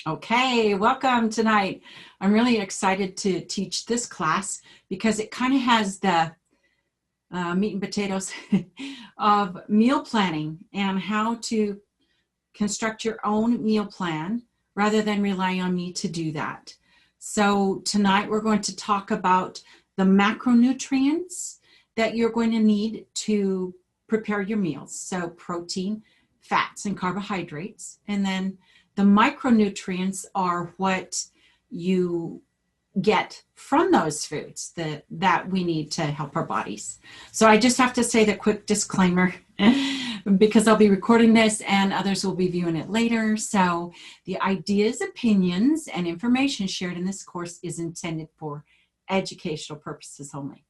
Okay, welcome tonight. I'm really excited to teach this class because it kind of has the meat and potatoes of meal planning and how to construct your own meal plan rather than relying on me to do that. So tonight we're going to talk about the macronutrients that you're going to need to prepare your meals. So protein, fats, and carbohydrates. And then the micronutrients are what you get from those foods that we need to help our bodies. So I just have to say the quick disclaimer because I'll be recording this and others will be viewing it later. So the ideas, opinions, and information shared in this course is intended for educational purposes only.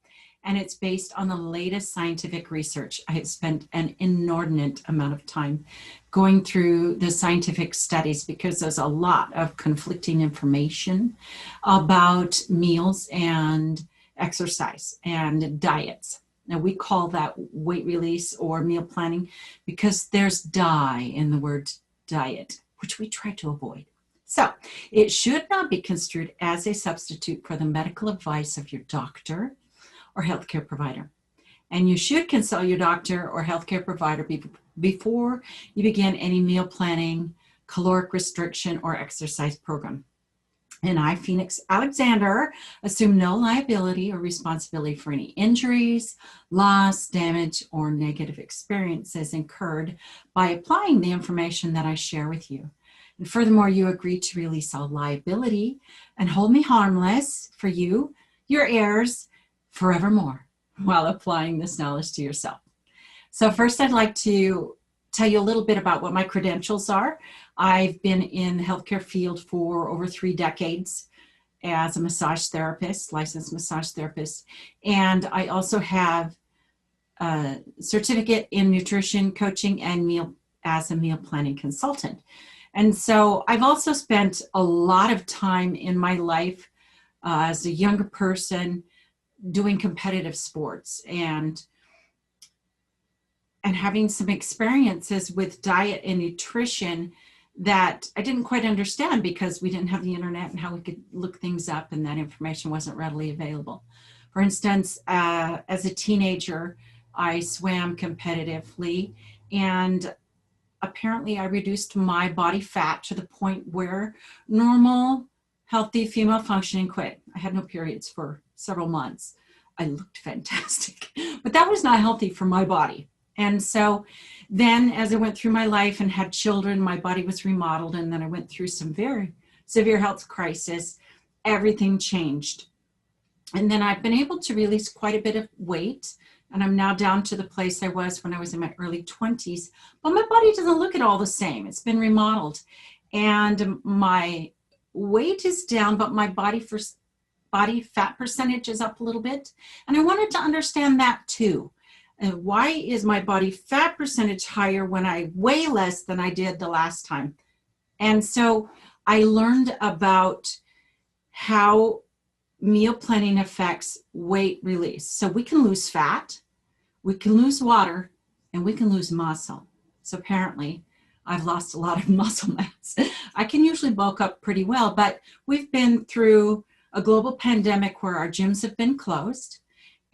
And it's based on the latest scientific research. I have spent an inordinate amount of time going through the scientific studies because there's a lot of conflicting information about meals and exercise and diets. Now we call that weight release or meal planning because there's die in the word diet, which we try to avoid. So it should not be construed as a substitute for the medical advice of your doctor or healthcare provider. And you should consult your doctor or healthcare provider before you begin any meal planning, caloric restriction, or exercise program. And I, Phoenix Alexander, assume no liability or responsibility for any injuries, loss, damage, or negative experiences incurred by applying the information that I share with you. And furthermore, you agree to release all liability and hold me harmless for you, your heirs, forevermore, while applying this knowledge to yourself. So first, I'd like to tell you a little bit about what my credentials are. I've been in the healthcare field for over 3 decades as a massage therapist, licensed massage therapist, and I also have a certificate in nutrition coaching and as a meal planning consultant. And so I've also spent a lot of time in my life as a younger person doing competitive sports and having some experiences with diet and nutrition that I didn't quite understand because we didn't have the internet and how we could look things up, and that information wasn't readily available. For instance, as a teenager, I swam competitively, and apparently I reduced my body fat to the point where normal, healthy female functioning quit. I had no periods for several months. I looked fantastic, but that was not healthy for my body. And so then as I went through my life and had children, my body was remodeled, and then I went through some very severe health crisis. Everything changed. And then I've been able to release quite a bit of weight, and I'm now down to the place I was when I was in my early 20s, but my body doesn't look at all the same. It's been remodeled, and my weight is down, but my body fat percentage is up a little bit. And I wanted to understand that too. And why is my body fat percentage higher when I weigh less than I did the last time? And so I learned about how meal planning affects weight release. So we can lose fat, we can lose water, and we can lose muscle. So apparently I've lost a lot of muscle mass. I can usually bulk up pretty well, but we've been through a global pandemic where our gyms have been closed,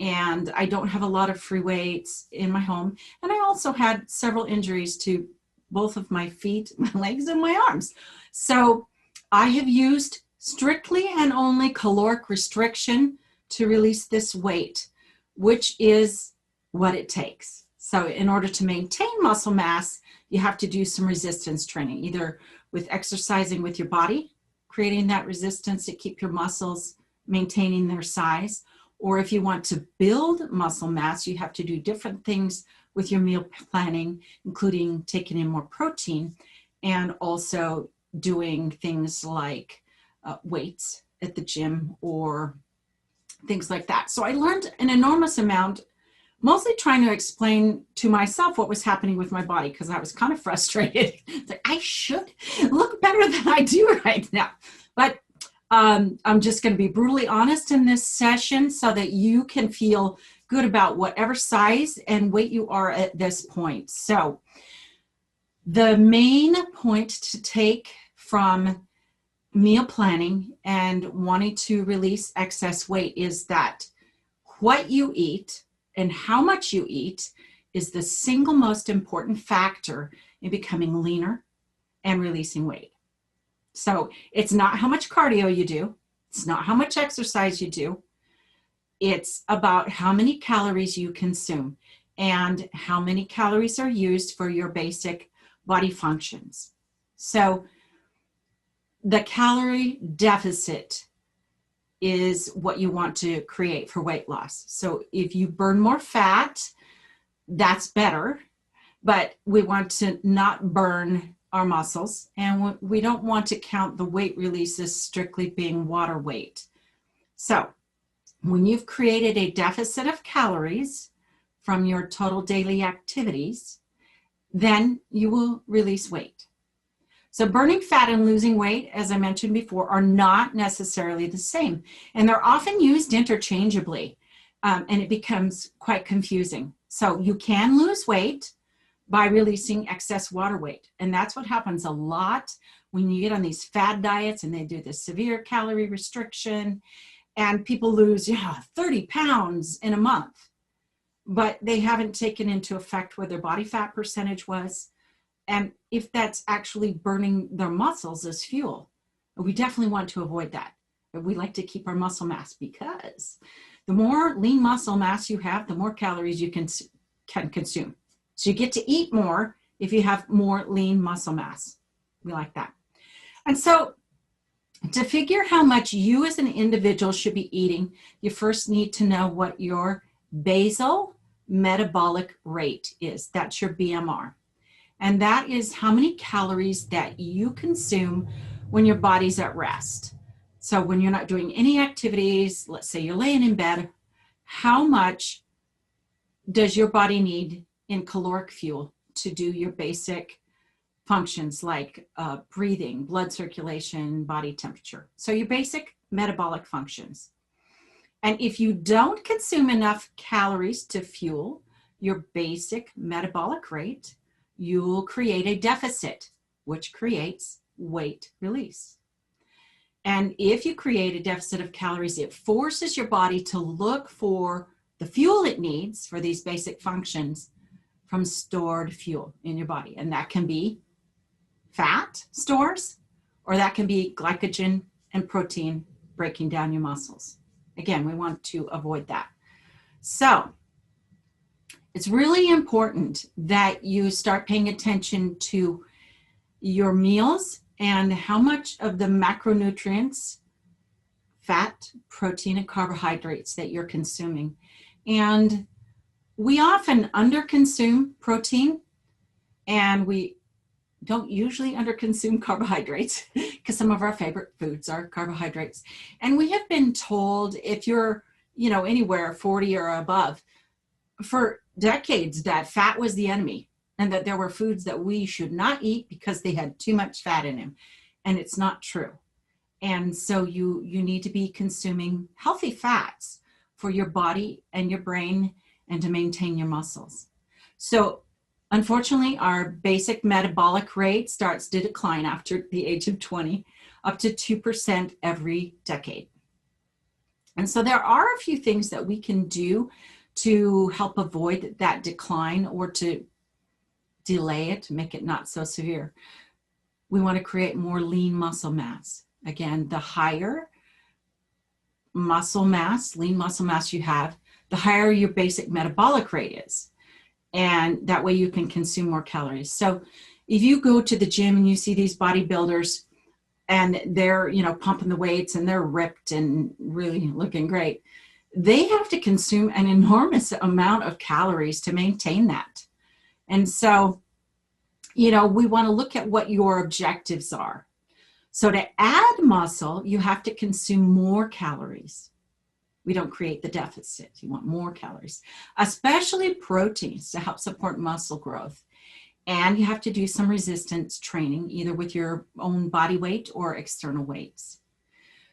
and I don't have a lot of free weights in my home. And I also had several injuries to both of my feet, my legs, and my arms. So I have used strictly and only caloric restriction to release this weight, which is what it takes. So in order to maintain muscle mass, you have to do some resistance training, either with exercising with your body, creating that resistance to keep your muscles maintaining their size. Or if you want to build muscle mass, you have to do different things with your meal planning, including taking in more protein and also doing things like weights at the gym or things like that. So I learned an enormous amount, mostly trying to explain to myself what was happening with my body because I was kind of frustrated. Like, I should look better than I do right now. But I'm just going to be brutally honest in this session so that you can feel good about whatever size and weight you are at this point. So the main point to take from meal planning and wanting to release excess weight is that what you eat and how much you eat is the single most important factor in becoming leaner and releasing weight. So it's not how much cardio you do. It's not how much exercise you do. It's about how many calories you consume and how many calories are used for your basic body functions. So the calorie deficit is what you want to create for weight loss. So if you burn more fat, that's better, but we want to not burn our muscles, and we don't want to count the weight releases strictly being water weight. So when you've created a deficit of calories from your total daily activities, then you will release weight. So burning fat and losing weight, as I mentioned before, are not necessarily the same. And they're often used interchangeably, and it becomes quite confusing. So you can lose weight by releasing excess water weight. And that's what happens a lot when you get on these fad diets and they do the severe calorie restriction, and people lose 30 pounds in a month, but they haven't taken into effect what their body fat percentage was, and if that's actually burning their muscles as fuel. We definitely want to avoid that. We like to keep our muscle mass, because the more lean muscle mass you have, the more calories you can consume. So you get to eat more if you have more lean muscle mass. We like that. And so to figure how much you as an individual should be eating, you first need to know what your basal metabolic rate is. That's your BMR. And that is how many calories that you consume when your body's at rest. So when you're not doing any activities, let's say you're laying in bed, how much does your body need in caloric fuel to do your basic functions like breathing, blood circulation, body temperature? So your basic metabolic functions. And if you don't consume enough calories to fuel your basic metabolic rate, you'll create a deficit, which creates weight release. And if you create a deficit of calories, it forces your body to look for the fuel it needs for these basic functions from stored fuel in your body. And that can be fat stores, or that can be glycogen and protein breaking down your muscles. Again, we want to avoid that. So it's really important that you start paying attention to your meals and how much of the macronutrients, fat, protein, and carbohydrates that you're consuming. And we often underconsume protein, and we don't usually underconsume carbohydrates, because some of our favorite foods are carbohydrates. And we have been told, if you're, anywhere 40 or above, for decades, that fat was the enemy, and that there were foods that we should not eat because they had too much fat in them. And it's not true. And so you need to be consuming healthy fats for your body and your brain, and to maintain your muscles. So unfortunately, our basic metabolic rate starts to decline after the age of 20, up to 2% every decade. And so there are a few things that we can do to help avoid that decline, or to delay it, to make it not so severe. We want to create more lean muscle mass. Again, the higher muscle mass, lean muscle mass you have, the higher your basic metabolic rate is. And that way you can consume more calories. So if you go to the gym and you see these bodybuilders and they're, pumping the weights and they're ripped and really looking great, they have to consume an enormous amount of calories to maintain that. And so, we want to look at what your objectives are. So to add muscle, you have to consume more calories. We don't create the deficit. You want more calories, especially proteins, to help support muscle growth. And you have to do some resistance training, either with your own body weight or external weights.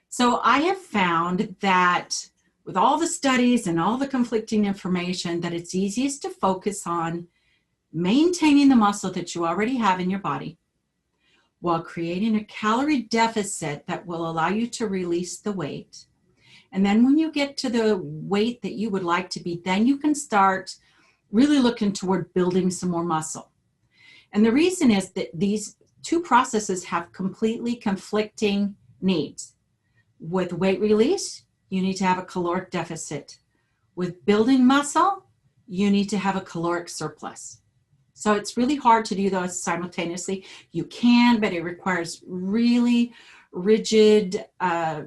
So I have found that with all the studies and all the conflicting information, that it's easiest to focus on maintaining the muscle that you already have in your body, while creating a calorie deficit that will allow you to release the weight. And then when you get to the weight that you would like to be, then you can start really looking toward building some more muscle. And the reason is that these two processes have completely conflicting needs. With weight release, you need to have a caloric deficit. With building muscle, you need to have a caloric surplus. So it's really hard to do those simultaneously. You can, but it requires really rigid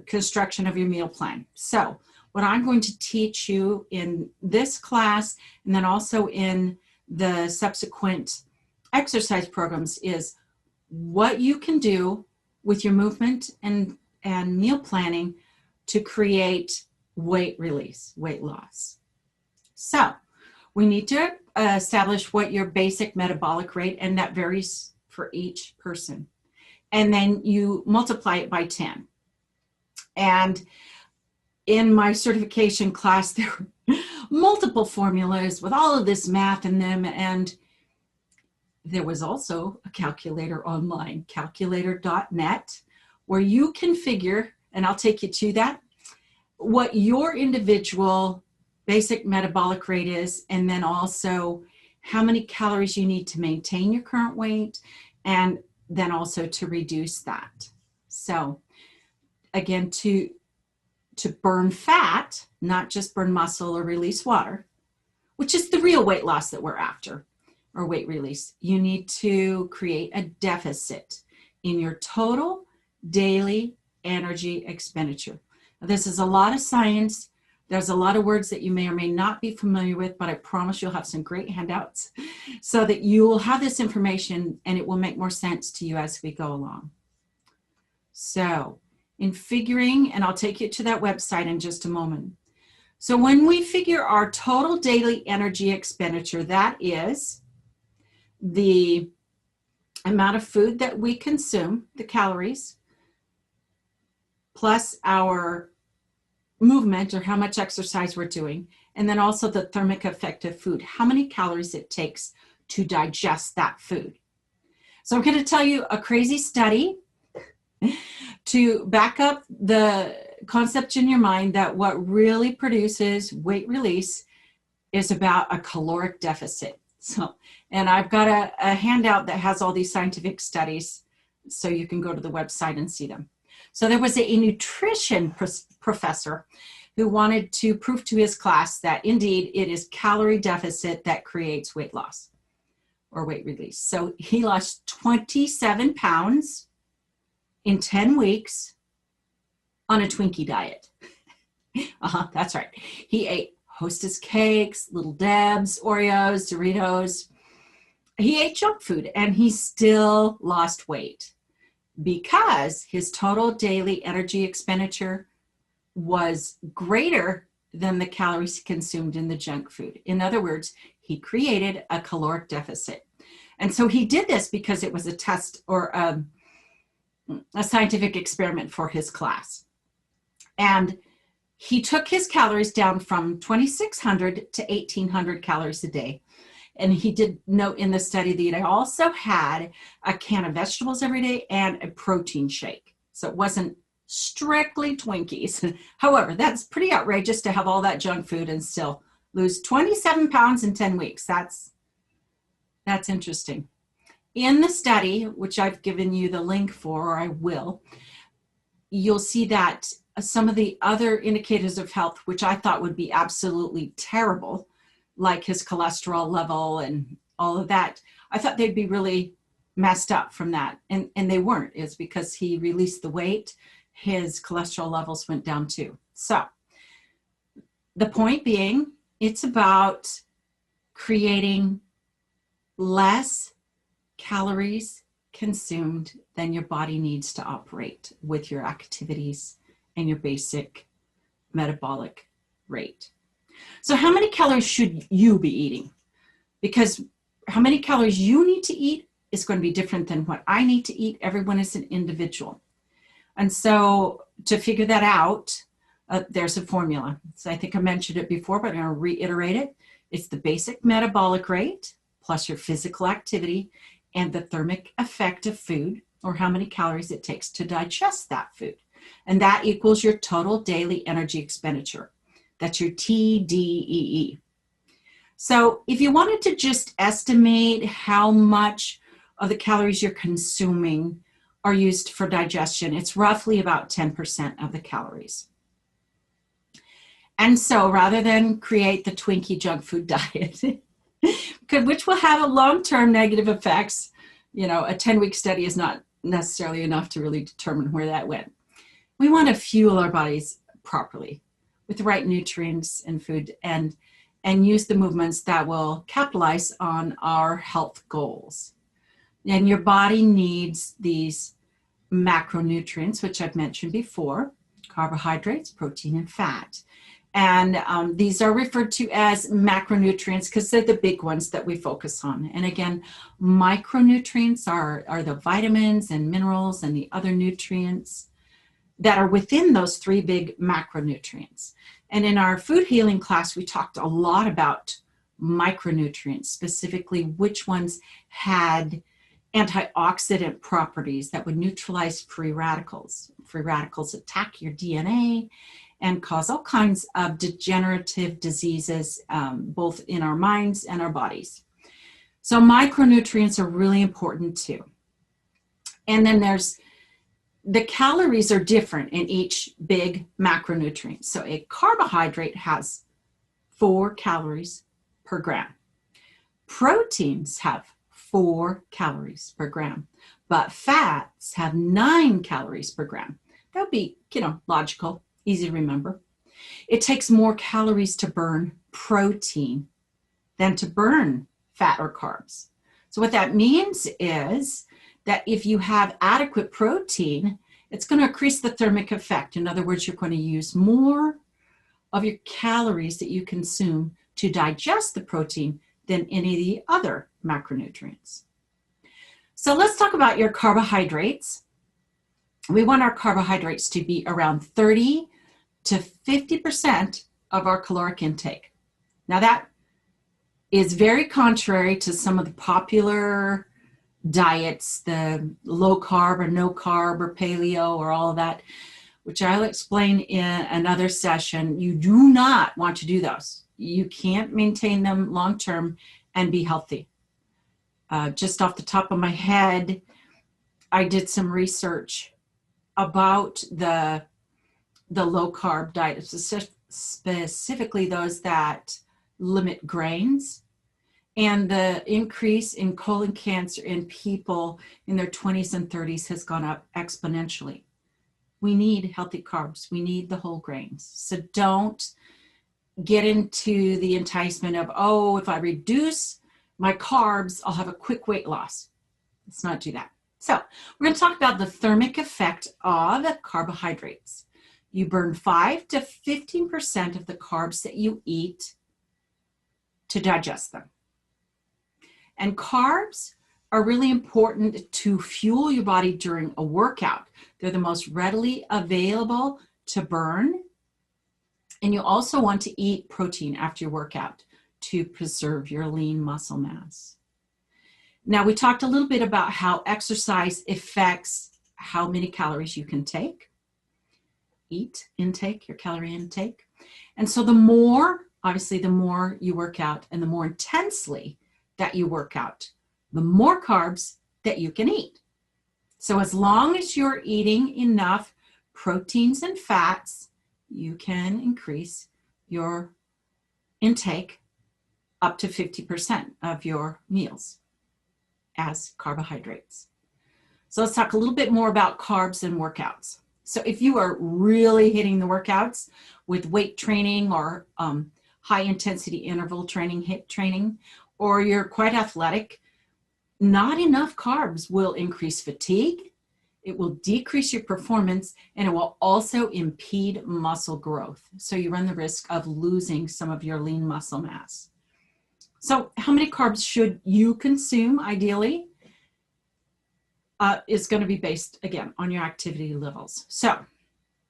construction of your meal plan. So what I'm going to teach you in this class, and then also in the subsequent exercise programs, is what you can do with your movement and meal planning to create weight release, weight loss. So we need to establish what your basic metabolic rate, and that varies for each person. And then you multiply it by 10. And in my certification class, there were multiple formulas with all of this math in them. And there was also a calculator online, calculator.net, where you can figure, and I'll take you to that, what your individual basic metabolic rate is, and then also how many calories you need to maintain your current weight, and then also to reduce that. So again, to burn fat, not just burn muscle or release water, which is the real weight loss that we're after, or weight release, you need to create a deficit in your total daily energy expenditure. Now, this is a lot of science. There's a lot of words that you may or may not be familiar with, but I promise you'll have some great handouts so that you will have this information and it will make more sense to you as we go along. So in figuring, and I'll take you to that website in just a moment. So when we figure our total daily energy expenditure, that is the amount of food that we consume, the calories, plus our movement or how much exercise we're doing, and then also the thermic effect of food, how many calories it takes to digest that food. So I'm going to tell you a crazy study to back up the concept in your mind that what really produces weight release is about a caloric deficit. So, and I've got a handout that has all these scientific studies, so you can go to the website and see them. So there was a nutrition professor who wanted to prove to his class that indeed it is calorie deficit that creates weight loss or weight release. So he lost 27 pounds in 10 weeks on a Twinkie diet. That's right. He ate Hostess cakes, Little Debs, Oreos, Doritos. He ate junk food and he still lost weight because his total daily energy expenditure was greater than the calories consumed in the junk food. In other words, he created a caloric deficit. And so he did this because it was a test or a scientific experiment for his class. And he took his calories down from 2,600 to 1,800 calories a day. And he did note in the study that he also had a can of vegetables every day and a protein shake. So it wasn't strictly Twinkies. However, that's pretty outrageous to have all that junk food and still lose 27 pounds in 10 weeks. That's interesting. In the study, which I've given you the link for, or I will, you'll see that some of the other indicators of health, which I thought would be absolutely terrible, like his cholesterol level and all of that, I thought they'd be really messed up from that. And they weren't. It's because he released the weight, his cholesterol levels went down too. So the point being, it's about creating less calories consumed than your body needs to operate with your activities and your basic metabolic rate. So how many calories should you be eating? Because how many calories you need to eat is going to be different than what I need to eat. Everyone is an individual. And so to figure that out, there's a formula. So I think I mentioned it before, but I'm going to reiterate it. It's the basic metabolic rate plus your physical activity and the thermic effect of food. or how many calories it takes to digest that food. And that equals your total daily energy expenditure. That's your TDEE. So if you wanted to just estimate how much of the calories you're consuming are used for digestion, it's roughly about 10% of the calories. And so rather than create the Twinkie junk food diet, which will have a long-term negative effects, you know, a 10-week study is not necessarily enough to really determine where that went. We want to fuel our bodies properly with the right nutrients and food, and use the movements that will capitalize on our health goals. And your body needs these macronutrients, which I've mentioned before: carbohydrates, protein, and fat. And these are referred to as macronutrients because they're the big ones that we focus on. And again, micronutrients are the vitamins and minerals and the other nutrients that are within those three big macronutrients. And in our food healing class, we talked a lot about micronutrients, specifically which ones had antioxidant properties that would neutralize free radicals. Free radicals attack your DNA and cause all kinds of degenerative diseases, both in our minds and our bodies. So micronutrients are really important too. And then the calories are different in each big macronutrient. So a carbohydrate has 4 calories per gram. Proteins have 4 calories per gram, but fats have 9 calories per gram. That would be, logical, easy to remember. It takes more calories to burn protein than to burn fat or carbs. So what that means is that if you have adequate protein, it's going to increase the thermic effect. In other words, you're going to use more of your calories that you consume to digest the protein than any of the other macronutrients. So let's talk about your carbohydrates. We want our carbohydrates to be around 30 to 50% of our caloric intake. Now that is very contrary to some of the popular diets, the low carb or no carb or paleo or all of that, which I'll explain in another session. You do not want to do those. You can't maintain them long term and be healthy. Just off the top of my head, I did some research about the low carb diet, specifically those that limit grains. And the increase in colon cancer in people in their 20s and 30s has gone up exponentially. We need healthy carbs. We need the whole grains. So don't get into the enticement of, if I reduce my carbs, I'll have a quick weight loss. Let's not do that. So we're going to talk about the thermic effect of carbohydrates. You burn 5 to 15% of the carbs that you eat to digest them. And carbs are really important to fuel your body during a workout. They're the most readily available to burn. And you also want to eat protein after your workout to preserve your lean muscle mass. Now, we talked a little bit about how exercise affects how many calories you can intake, your calorie intake. And so the more you work out and the more intensely that you work out, the more carbs that you can eat. So as long as you're eating enough proteins and fats, you can increase your intake up to 50% of your meals as carbohydrates. So let's talk a little bit more about carbs and workouts. So if you are really hitting the workouts with weight training or high intensity interval training, HIIT training, or you're quite athletic, not enough carbs will increase fatigue, it will decrease your performance, and it will also impede muscle growth. So you run the risk of losing some of your lean muscle mass. So how many carbs should you consume ideally? Is going to be based, again, on your activity levels. So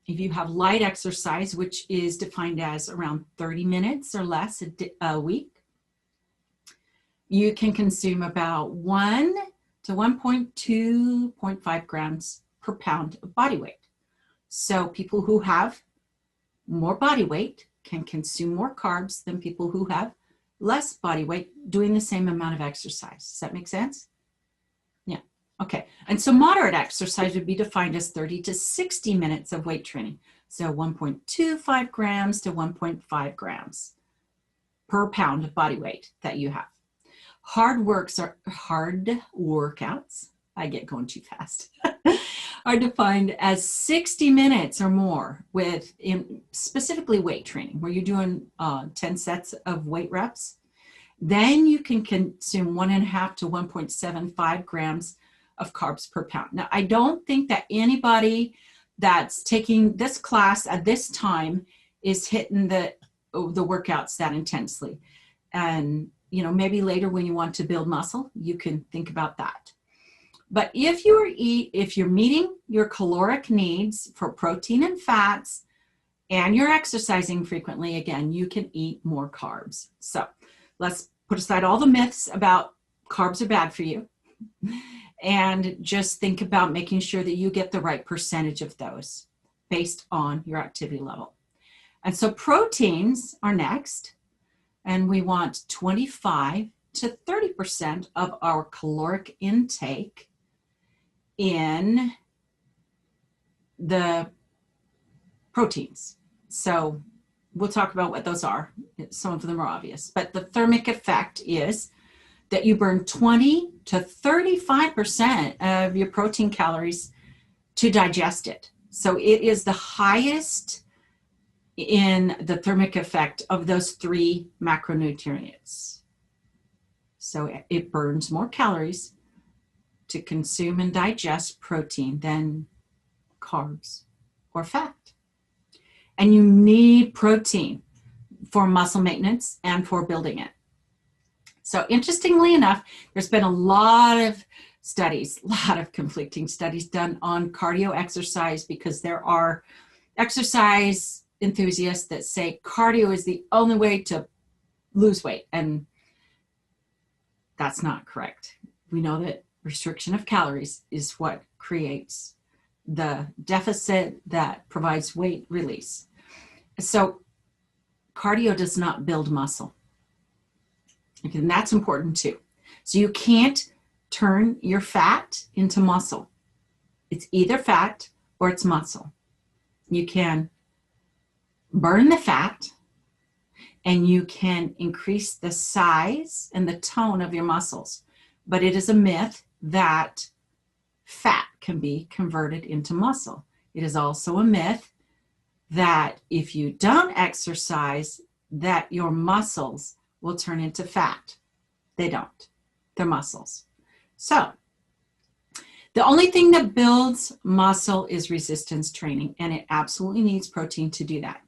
if you have light exercise, which is defined as around 30 minutes or less a week, you can consume about 1 to 1.2.5 grams per pound of body weight. So people who have more body weight can consume more carbs than people who have less body weight doing the same amount of exercise. Does that make sense? Yeah. Okay. And so moderate exercise would be defined as 30 to 60 minutes of weight training. So 1.25 grams to 1.5 grams per pound of body weight that you have. Hard workouts, I get going too fast, are defined as 60 minutes or more with specifically weight training, where you're doing 10 sets of weight reps. Then you can consume 1.5 to 1.75 grams of carbs per pound. Now, I don't think that anybody that's taking this class at this time is hitting the workouts that intensely. And maybe later when you want to build muscle, you can think about that. But if you're meeting your caloric needs for protein and fats, and you're exercising frequently, again, you can eat more carbs. So let's put aside all the myths about carbs are bad for you, and just think about making sure that you get the right percentage of those based on your activity level. And so proteins are next. And we want 25 to 30% of our caloric intake in the proteins. So we'll talk about what those are. Some of them are obvious, but the thermic effect is that you burn 20 to 35% of your protein calories to digest it. So it is the highest in the thermic effect of those 3 macronutrients. So it burns more calories to consume and digest protein than carbs or fat. And you need protein for muscle maintenance and for building it. So interestingly enough, there's been a lot of studies, a lot of conflicting studies done on cardio exercise, because there are exercise enthusiasts that say cardio is the only way to lose weight, and that's not correct. We know that restriction of calories is what creates the deficit that provides weight release. So cardio does not build muscle, and that's important too. So you can't turn your fat into muscle. It's either fat or it's muscle. You can burn the fat, and you can increase the size and the tone of your muscles. But it is a myth that fat can be converted into muscle. It is also a myth that if you don't exercise, that your muscles will turn into fat. They don't. They're muscles. So the only thing that builds muscle is resistance training, and it absolutely needs protein to do that.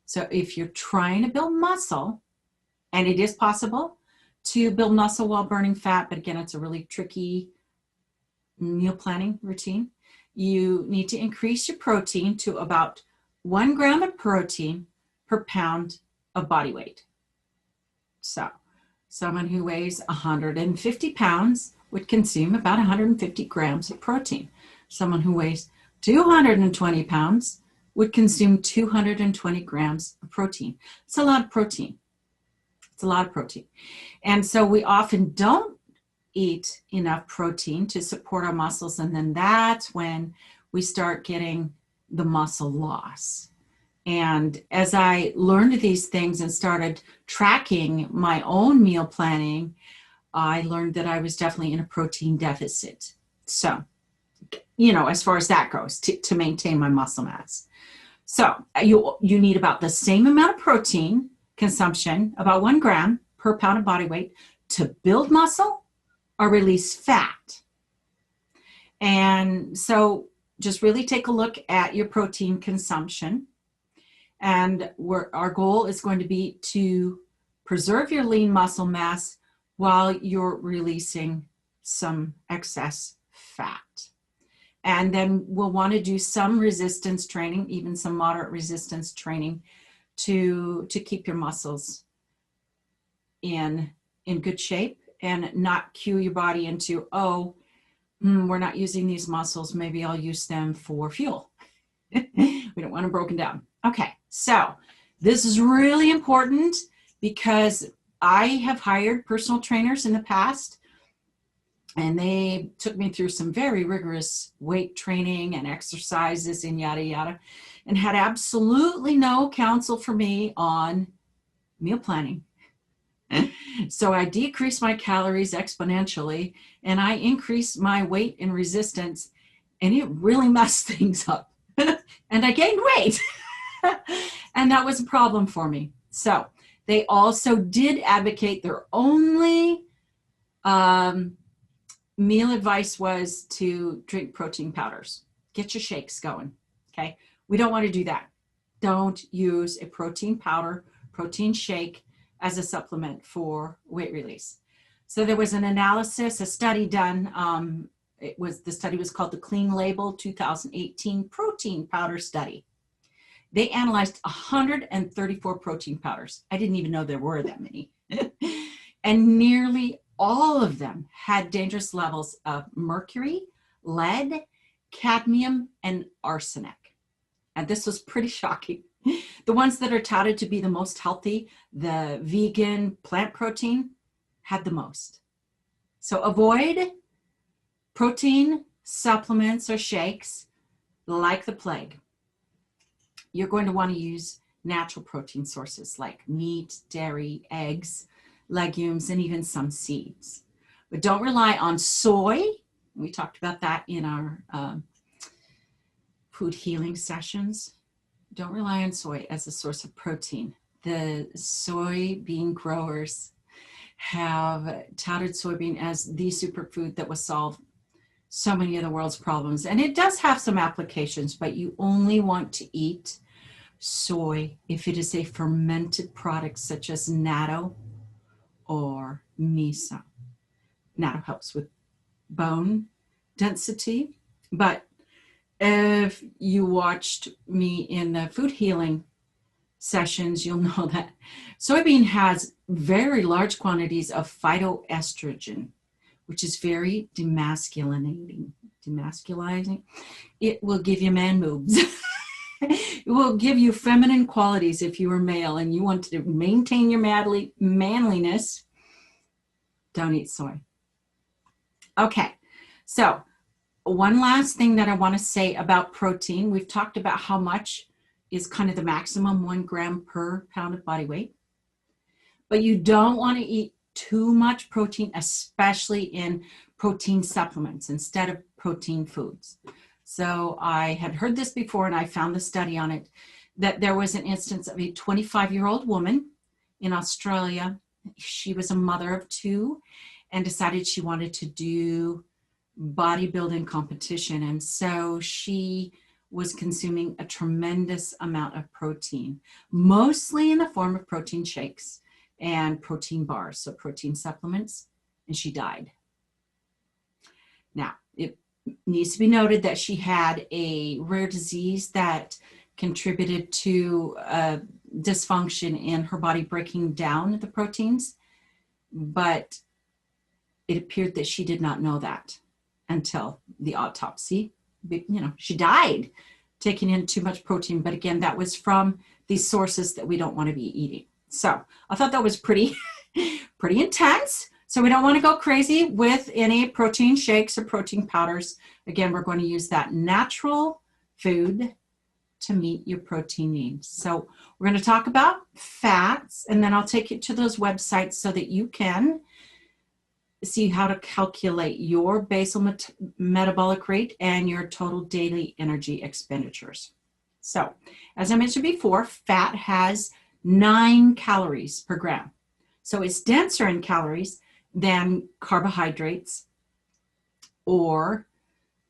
So if you're trying to build muscle, and it is possible to build muscle while burning fat, but again, it's a really tricky meal planning routine, you need to increase your protein to about 1 gram of protein per pound of body weight. So someone who weighs 150 pounds would consume about 150 grams of protein. Someone who weighs 220 pounds would consume 220 grams of protein. It's a lot of protein. It's a lot of protein. And so we often don't eat enough protein to support our muscles, and then that's when we start getting the muscle loss. And as I learned these things and started tracking my own meal planning, I learned that I was definitely in a protein deficit. So, as far as that goes, to maintain my muscle mass. So you need about the same amount of protein consumption, about 1 gram per pound of body weight, to build muscle or release fat. And so just really take a look at your protein consumption. And our goal is going to be to preserve your lean muscle mass while you're releasing some excess fat. And then we'll want to do some resistance training, even some moderate resistance training to keep your muscles in good shape and not cue your body into, oh, we're not using these muscles. Maybe I'll use them for fuel. We don't want them broken down. Okay, so this is really important because I have hired personal trainers in the past, and they took me through some very rigorous weight training and exercises and yada, yada, and had absolutely no counsel for me on meal planning. So I decreased my calories exponentially, and I increased my weight and resistance, and it really messed things up. And I gained weight. And that was a problem for me. So they also did advocate their only meal advice was to drink protein powders. Get your shakes going, okay? We don't want to do that. Don't use a protein powder, protein shake as a supplement for weight release. So there was an analysis, a study done. The study was called the Clean Label 2018 Protein Powder Study. They analyzed 134 protein powders. I didn't even know there were that many. And nearly all of them had dangerous levels of mercury, lead, cadmium, and arsenic. And this was pretty shocking. The ones that are touted to be the most healthy, the vegan plant protein, had the most. So avoid protein supplements or shakes like the plague. You're going to want to use natural protein sources like meat, dairy, eggs, legumes, and even some seeds. But don't rely on soy. We talked about that in our food healing sessions. Don't rely on soy as a source of protein. The soybean growers have touted soybean as the superfood that will solve so many of the world's problems. And it does have some applications, but you only want to eat soy if it is a fermented product such as natto or miso. Natto helps with bone density, but if you watched me in the food healing sessions, you'll know that soybean has very large quantities of phytoestrogen, which is very demasculizing. It will give you man boobs. It will give you feminine qualities if you are male and you want to maintain your manliness. Don't eat soy. Okay, so one last thing that I want to say about protein. We've talked about how much is kind of the maximum 1 gram per pound of body weight. But you don't want to eat too much protein, especially in protein supplements instead of protein foods. So I had heard this before, and I found the study on it, that there was an instance of a 25-year-old woman in Australia. She was a mother of 2 and decided she wanted to do bodybuilding competition. And so she was consuming a tremendous amount of protein, mostly in the form of protein shakes and protein bars, so protein supplements, and she died. Now, it needs to be noted that she had a rare disease that contributed to dysfunction in her body breaking down the proteins, but it appeared that she did not know that until the autopsy. She died taking in too much protein, but again, that was from these sources that we don't want to be eating. So I thought that was pretty intense. So we don't want to go crazy with any protein shakes or protein powders. Again, we're going to use that natural food to meet your protein needs. So we're going to talk about fats, and then I'll take you to those websites so that you can see how to calculate your basal metabolic rate and your total daily energy expenditures. So as I mentioned before, fat has 9 calories per gram. So it's denser in calories than carbohydrates or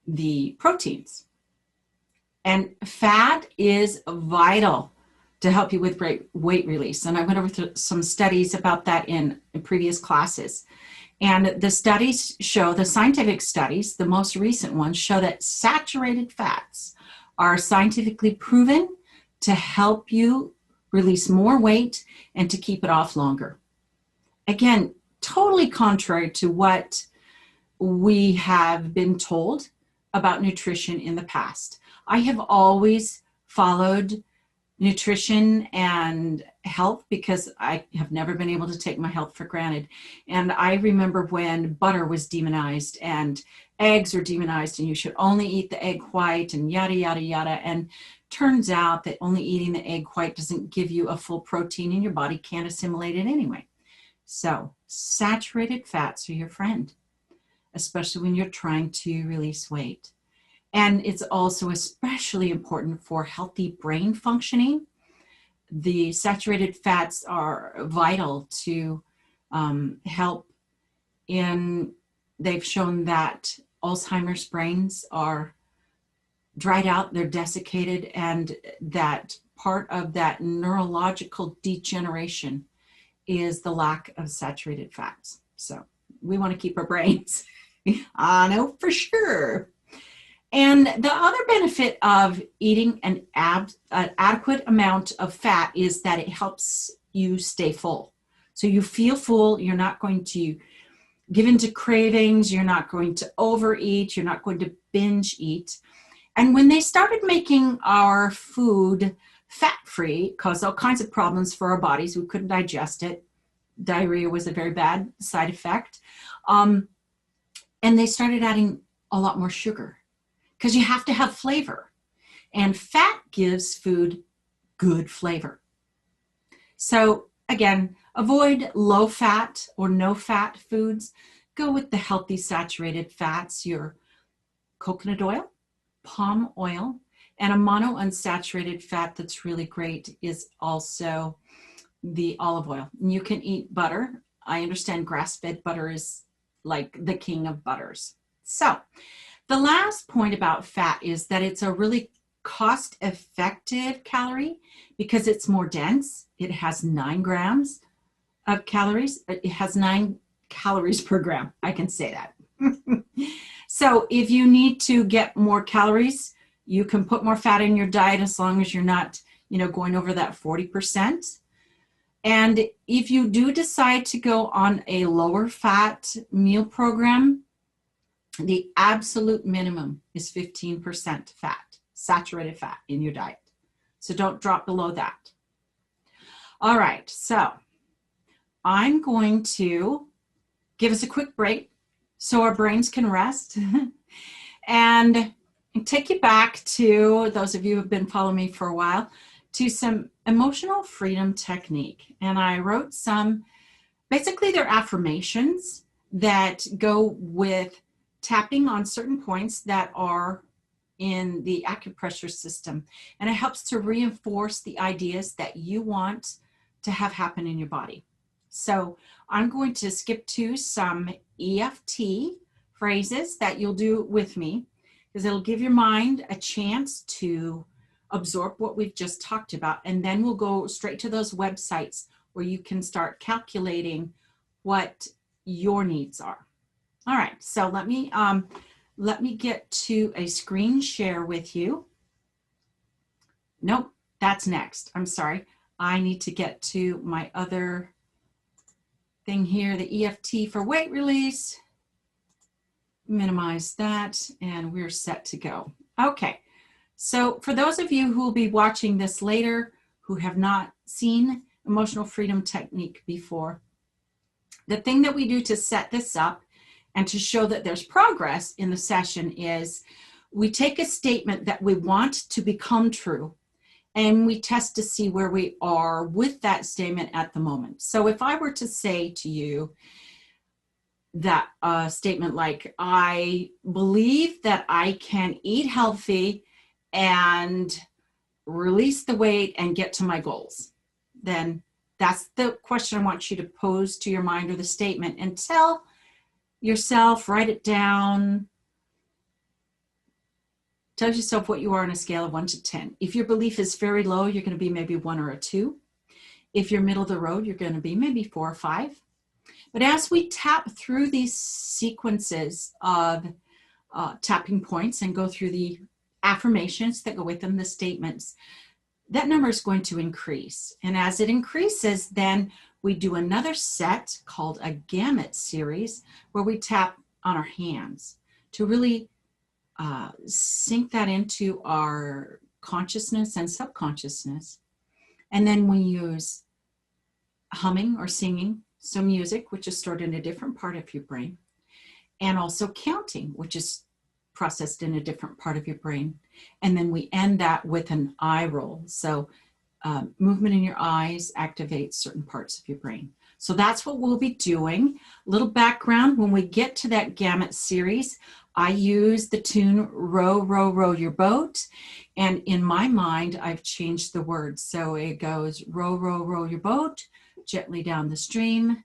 the proteins. And fat is vital to help you with weight release. And I went over some studies about that in previous classes. And the studies show, the scientific studies, the most recent ones, show that saturated fats are scientifically proven to help you release more weight and to keep it off longer. Again, totally contrary to what we have been told about nutrition in the past. I have always followed nutrition and health because I have never been able to take my health for granted. And I remember when butter was demonized and eggs were demonized and you should only eat the egg white and yada, yada, yada. And turns out that only eating the egg white doesn't give you a full protein and your body can't assimilate it anyway. So saturated fats are your friend, especially when you're trying to release weight. And it's also especially important for healthy brain functioning. The saturated fats are vital to help they've shown that Alzheimer's brains are dried out, they're desiccated, and that part of that neurological degeneration is the lack of saturated fats. So we want to keep our brains. I know for sure. And the other benefit of eating an adequate amount of fat is that it helps you stay full. So you feel full, you're not going to give into cravings, you're not going to overeat, you're not going to binge eat. And when they started making our food fat-free, caused all kinds of problems for our bodies, we couldn't digest it. Diarrhea was a very bad side effect. And they started adding a lot more sugar, because you have to have flavor, and fat gives food good flavor. So again, avoid low fat or no fat foods. Go with the healthy saturated fats, your coconut oil, palm oil, and a monounsaturated fat that's really great is also the olive oil. And you can eat butter. I understand grass-fed butter is like the king of butters. So the last point about fat is that it's a really cost-effective calorie because it's more dense. It has 9 grams of calories. It has 9 calories per gram. I can say that. So if you need to get more calories, you can put more fat in your diet as long as you're not, going over that 40%. And if you do decide to go on a lower fat meal program, the absolute minimum is 15% fat, saturated fat in your diet. So don't drop below that. All right, so I'm going to give us a quick break so our brains can rest and take you back to, those of you who have been following me for a while, to some emotional freedom technique. And I wrote some, basically they're affirmations that go with tapping on certain points that are in the acupressure system. And it helps to reinforce the ideas that you want to have happen in your body. So I'm going to skip to some EFT phrases that you'll do with me, because it'll give your mind a chance to absorb what we've just talked about. And then we'll go straight to those websites where you can start calculating what your needs are. All right, so let me get to a screen share with you. Nope, that's next. I'm sorry. I need to get to my other thing here, the EFT for weight release. Minimize that, and we're set to go. Okay, so for those of you who will be watching this later, who have not seen emotional freedom technique before, the thing that we do to set this up and to show that there's progress in the session is we take a statement that we want to become true and we test to see where we are with that statement at the moment. So if I were to say to you that statement like, I believe that I can eat healthy and release the weight and get to my goals, then that's the question I want you to pose to your mind, or the statement, and tell yourself, write it down, tell yourself what you are on a scale of 1 to 10. If your belief is very low, you're going to be maybe 1 or a 2. If you're middle of the road, you're going to be maybe 4 or 5. But as we tap through these sequences of tapping points and go through the affirmations that go with them, the statements, that number is going to increase. And as it increases, then we do another set called a gamut series, where we tap on our hands to really sink that into our consciousness and subconsciousness. And then we use humming or singing, so music, which is stored in a different part of your brain, and also counting, which is processed in a different part of your brain. And then we end that with an eye roll. So movement in your eyes activates certain parts of your brain. So that's what we'll be doing. Little background, when we get to that gamut series, I use the tune Row, Row, Row Your Boat. And in my mind, I've changed the words. So it goes row, row, row your boat, gently down the stream.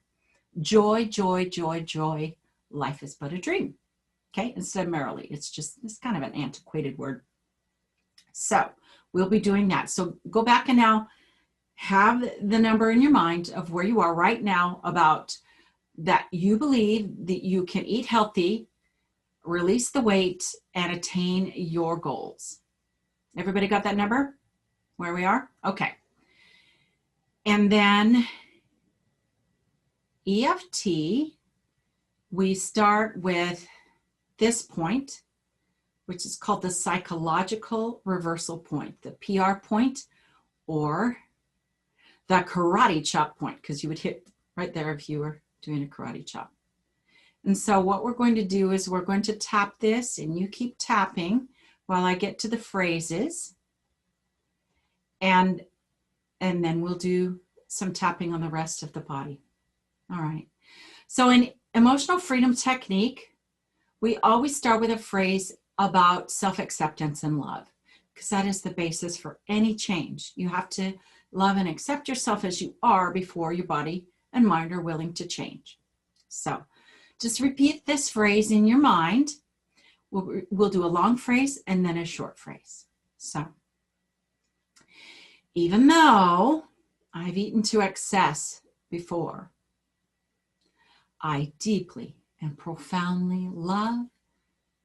Joy, joy, joy, joy. Life is but a dream. Okay, instead of merrily. It's kind of an antiquated word. So we'll be doing that. So go back and now have the number in your mind of where you are right now about that you believe that you can eat healthy, release the weight, and attain your goals. Everybody got that number? Where we are? Okay. And then EFT, we start with this point, which is called the psychological reversal point, the PR point, or the karate chop point, because you would hit right there if you were doing a karate chop. And so what we're going to do is we're going to tap this, and you keep tapping while I get to the phrases. And then we'll do some tapping on the rest of the body. All right. So in emotional freedom technique, we always start with a phrase about self-acceptance and love, because that is the basis for any change. You have to love and accept yourself as you are before your body and mind are willing to change. So just repeat this phrase in your mind. We'll do a long phrase and then a short phrase. So, even though I've eaten to excess before, I deeply and profoundly love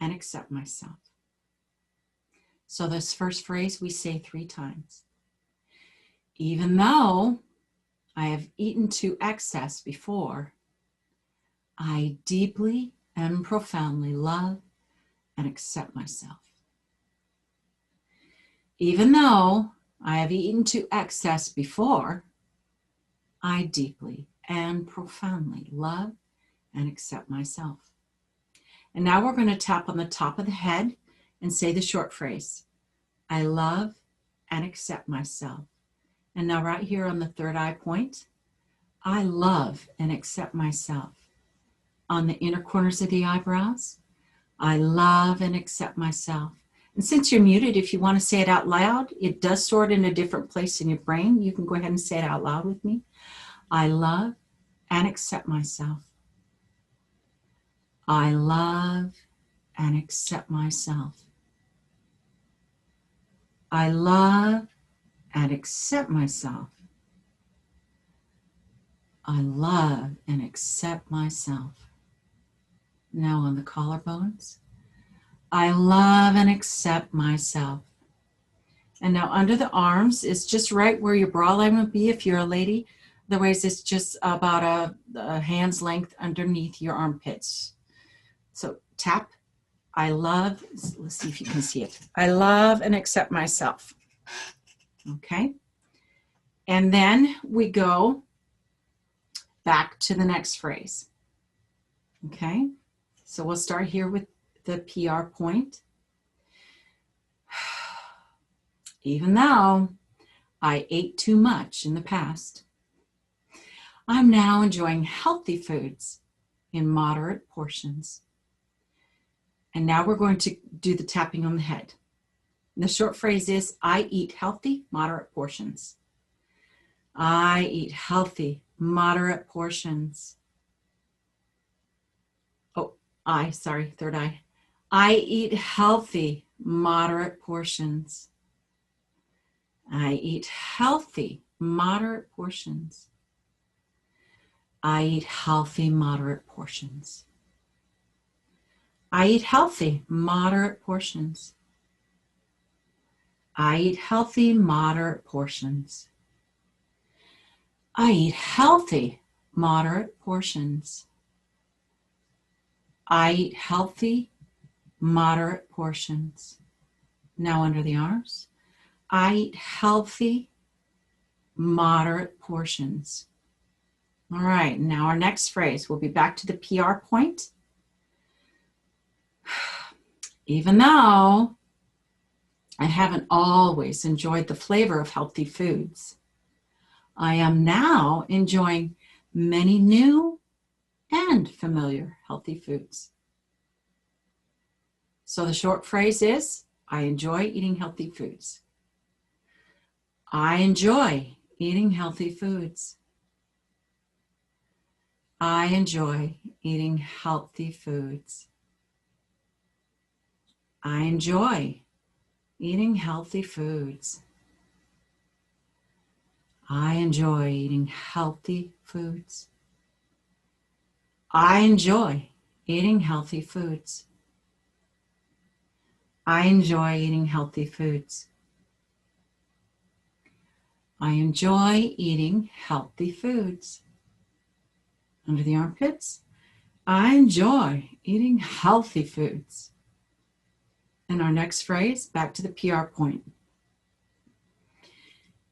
and accept myself. So this first phrase we say 3 times. Even though I have eaten to excess before, I deeply and profoundly love and accept myself. Even though I have eaten to excess before, I deeply and profoundly love and accept myself. And now we're going to tap on the top of the head and say the short phrase, I love and accept myself. And now right here on the third eye point, I love and accept myself. On the inner corners of the eyebrows, I love and accept myself. And since you're muted, if you want to say it out loud, it does store it in a different place in your brain. You can go ahead and say it out loud with me. I love and accept myself. I love and accept myself. I love and accept myself. I love and accept myself. Now on the collarbones, I love and accept myself. And now under the arms, it's just right where your bra line would be if you're a lady. Otherwise, it's just about a hand's length underneath your armpits. So tap, I love, let's see if you can see it. I love and accept myself. Okay. And then we go back to the next phrase. Okay. So we'll start here with the PR point. Even though I ate too much in the past, I'm now enjoying healthy foods in moderate portions. And now we're going to do the tapping on the head. And the short phrase is, I eat healthy, moderate portions. I eat healthy, moderate portions. Third eye. I eat healthy, moderate portions. I eat healthy, moderate portions. I eat healthy, moderate portions. I eat healthy, moderate portions. I eat healthy, moderate portions. I eat healthy, moderate portions. I eat healthy, moderate portions. Now under the arms. I eat healthy, moderate portions. All right, now our next phrase, we'll be back to the PR point. Even though I haven't always enjoyed the flavor of healthy foods, I am now enjoying many new and familiar healthy foods. So the short phrase is, I enjoy eating healthy foods. I enjoy eating healthy foods. I enjoy eating healthy foods. I enjoy eating healthy foods. I enjoy eating healthy foods. I enjoy eating healthy foods. I enjoy eating healthy foods. I enjoy eating healthy foods. Under the armpits, I enjoy eating healthy foods. And our next phrase, back to the PR point.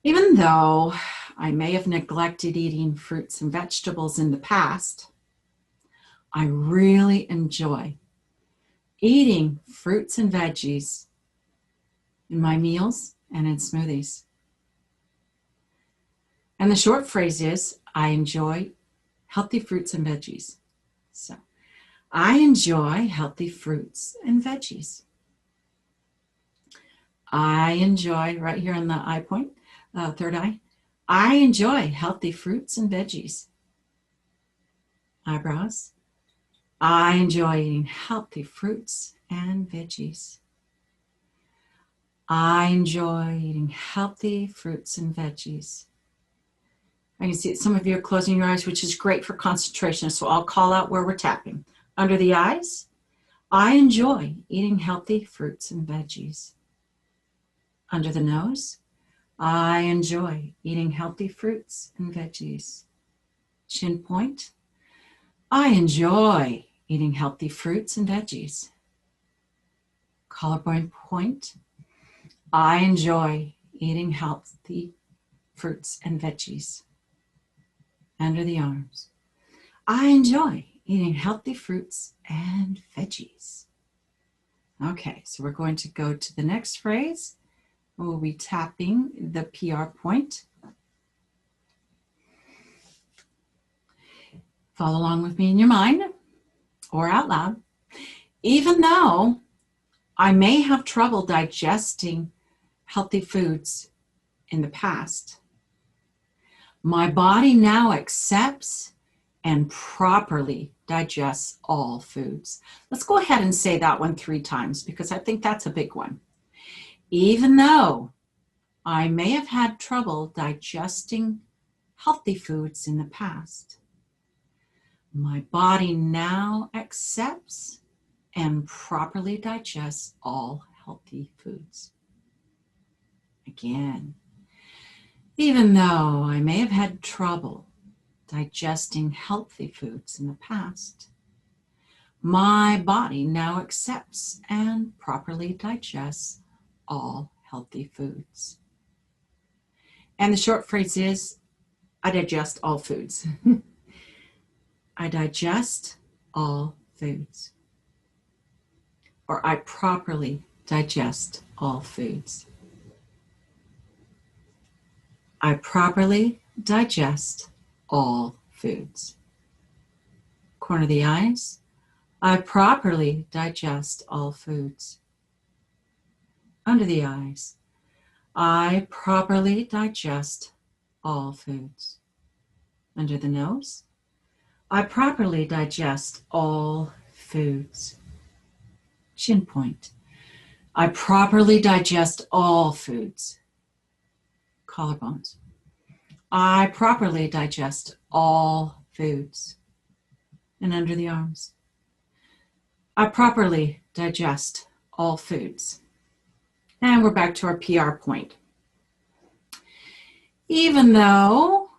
Even though I may have neglected eating fruits and vegetables in the past, I really enjoy eating fruits and veggies in my meals and in smoothies. And the short phrase is, I enjoy healthy fruits and veggies. So, I enjoy healthy fruits and veggies. I enjoy, right here on the eye point, third eye, I enjoy healthy fruits and veggies. Eyebrows, I enjoy eating healthy fruits and veggies. I enjoy eating healthy fruits and veggies. I can see some of you are closing your eyes, which is great for concentration. So I'll call out where we're tapping. Under the eyes, I enjoy eating healthy fruits and veggies. Under the nose, I enjoy eating healthy fruits and veggies. Chin point, I enjoy eating healthy fruits and veggies. Collarbone point, I enjoy eating healthy fruits and veggies. Under the arms, I enjoy eating healthy fruits and veggies. Okay, so we're going to go to the next phrase. We'll be tapping the PR point. Follow along with me in your mind or out loud. Even though I may have trouble digesting healthy foods in the past, my body now accepts and properly digests all foods. Let's go ahead and say that one 3 times because I think that's a big one. Even though I may have had trouble digesting healthy foods in the past, my body now accepts and properly digests all healthy foods. Again, even though I may have had trouble digesting healthy foods in the past, my body now accepts and properly digests all healthy foods. And the short phrase is, I digest all foods. I digest all foods. Or I properly digest all foods. I properly digest all foods. Corner of the eyes, I properly digest all foods. Under the eyes, I properly digest all foods. Under the nose, I properly digest all foods. Chin point, I properly digest all foods. Collarbones, I properly digest all foods. And under the arms, I properly digest all foods. And we're back to our PR point. Even though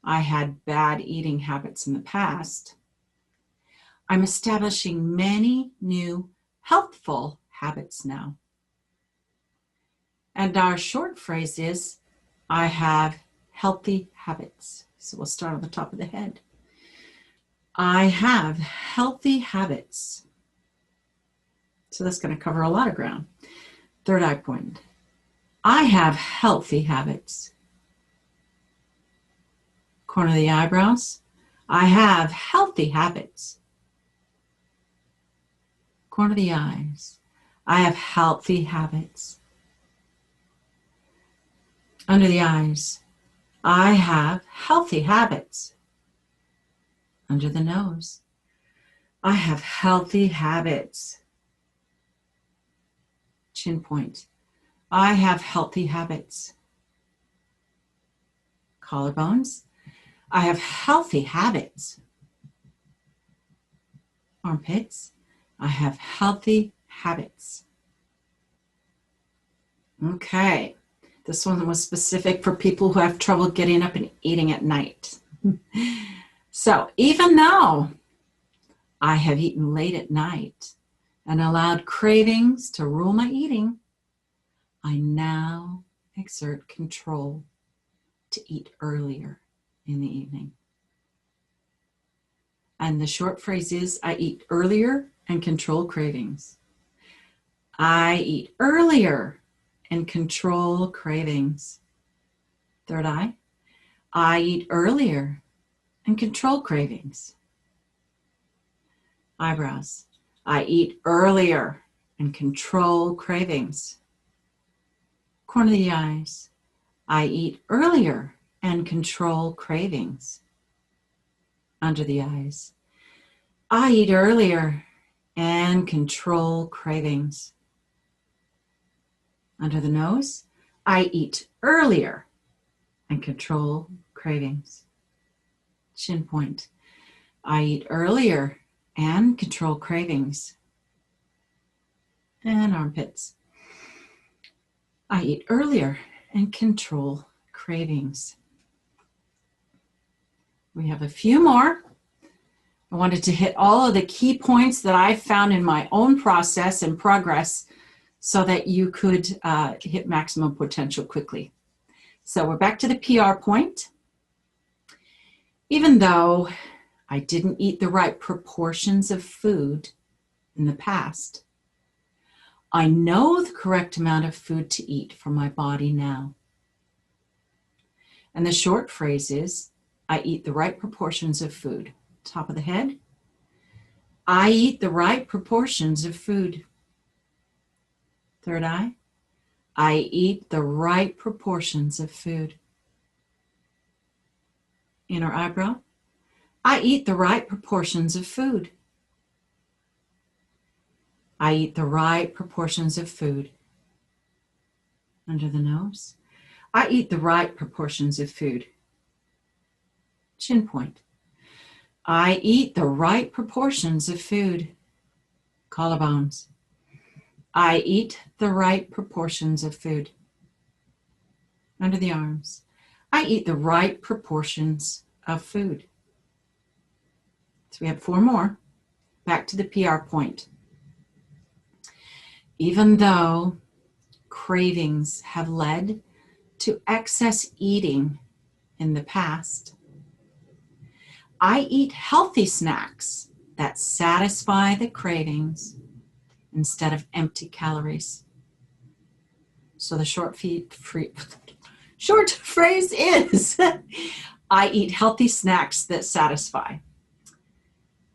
I had bad eating habits in the past, I'm establishing many new healthful habits now. And our short phrase is, I have healthy habits. So we'll start on the top of the head. I have healthy habits. So that's going to cover a lot of ground. Third eye point. I have healthy habits. Corner of the eyebrows. I have healthy habits. Corner of the eyes. I have healthy habits. Under the eyes. I have healthy habits. Under the nose. I have healthy habits. Chin point. I have healthy habits. Collarbones. I have healthy habits. Armpits. I have healthy habits. Okay. This one was specific for people who have trouble getting up and eating at night. So even though I have eaten late at night and allowed cravings to rule my eating, I now exert control to eat earlier in the evening. And the short phrase is, I eat earlier and control cravings. I eat earlier and control cravings. Third eye. I eat earlier and control cravings. Eyebrows. I eat earlier and control cravings. Corner of the eyes. I eat earlier and control cravings. Under the eyes. I eat earlier and control cravings. Under the nose. I eat earlier and control cravings. Chin point. I eat earlier and control cravings. And armpits. I eat earlier and control cravings. We have a few more. I wanted to hit all of the key points that I found in my own process and progress so that you could hit maximum potential quickly. So we're back to the PR point. Even though I didn't eat the right proportions of food in the past, I know the correct amount of food to eat for my body now. And the short phrase is, I eat the right proportions of food. Top of the head. I eat the right proportions of food. Third eye. I eat the right proportions of food. Inner eyebrow. I eat the right proportions of food. I eat the right proportions of food. Under the nose. I eat the right proportions of food. Chin point. I eat the right proportions of food. Collarbones. I eat the right proportions of food. Under the arms. I eat the right proportions of food. So we have 4 more. Back to the PR point. Even though cravings have led to excess eating in the past, I eat healthy snacks that satisfy the cravings instead of empty calories. So the short phrase is, I eat healthy snacks that satisfy.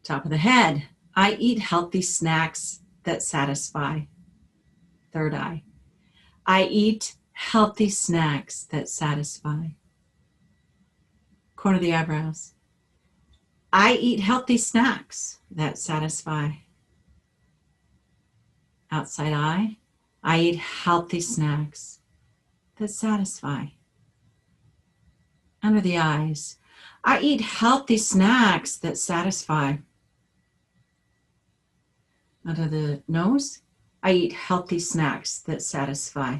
Top of the head, I eat healthy snacks that satisfy. Third eye, I eat healthy snacks that satisfy. Corner of the eyebrows, I eat healthy snacks that satisfy. Outside eye, I eat healthy snacks that satisfy. Under the eyes, I eat healthy snacks that satisfy. Under the nose, I eat healthy snacks that satisfy.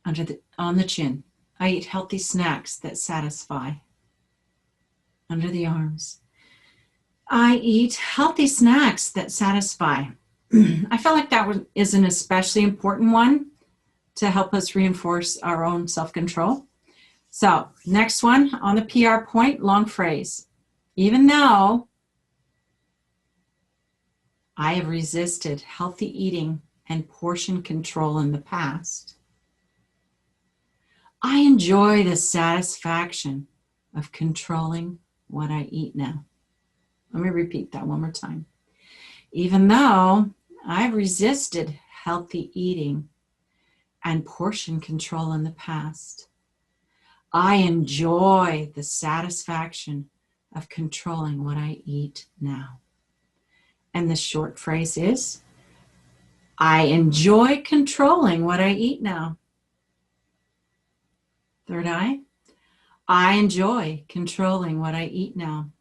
On the chin, I eat healthy snacks that satisfy. Under the arms, I eat healthy snacks that satisfy. I feel like that is an especially important one to help us reinforce our own self-control. So next one on the PR point, long phrase. Even though I have resisted healthy eating and portion control in the past, I enjoy the satisfaction of controlling what I eat now. Let me repeat that one more time. Even though I've resisted healthy eating and portion control in the past, I enjoy the satisfaction of controlling what I eat now. And the short phrase is, I enjoy controlling what I eat now. Third eye, I enjoy controlling what I eat now.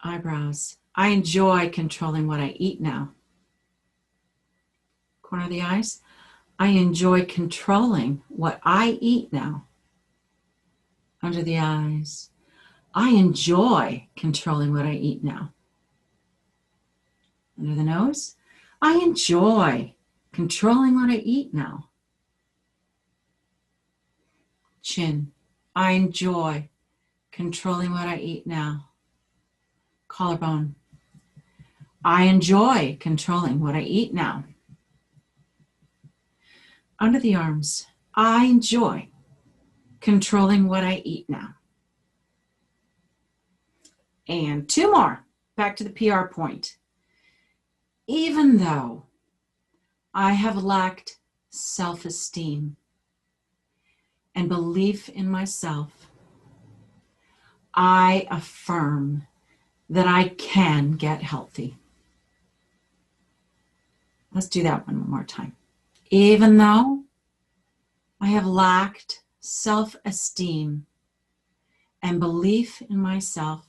Eyebrows, I enjoy controlling what I eat now. Corner of the eyes, I enjoy controlling what I eat now. Under the eyes, I enjoy controlling what I eat now. Under the nose, I enjoy controlling what I eat now. Chin, I enjoy controlling what I eat now. Collarbone, I enjoy controlling what I eat now. Under the arms, I enjoy controlling what I eat now. And two more, back to the PR point. Even though I have lacked self-esteem and belief in myself, I affirm that I can get healthy. Let's do that one more time. Even though I have lacked self-esteem and belief in myself,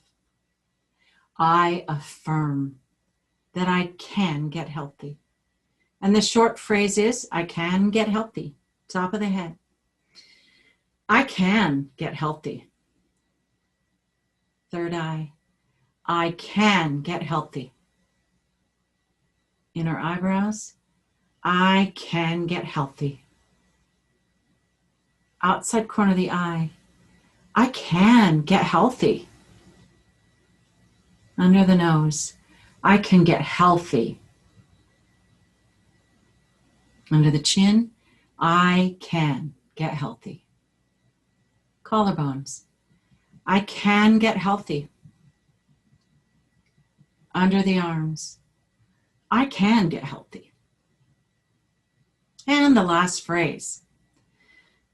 I affirm that I can get healthy. And the short phrase is, I can get healthy. Top of the head. I can get healthy. Third eye, I can get healthy. Inner eyebrows, I can get healthy. Outside corner of the eye, I can get healthy. Under the nose, I can get healthy. Under the chin, I can get healthy. Collarbones, I can get healthy. Under the arms, I can get healthy. And the last phrase,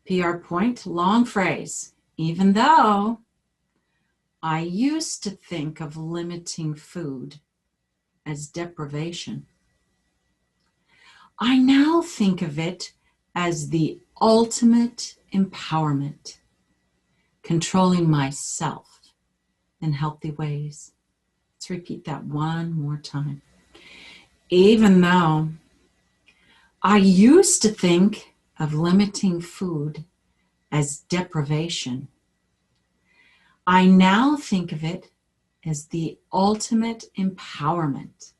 PR point, long phrase. Even though I used to think of limiting food as deprivation, I now think of it as the ultimate empowerment, controlling myself in healthy ways. Let's repeat that one more time. Even though I used to think of limiting food as deprivation, I now think of it as the ultimate empowerment,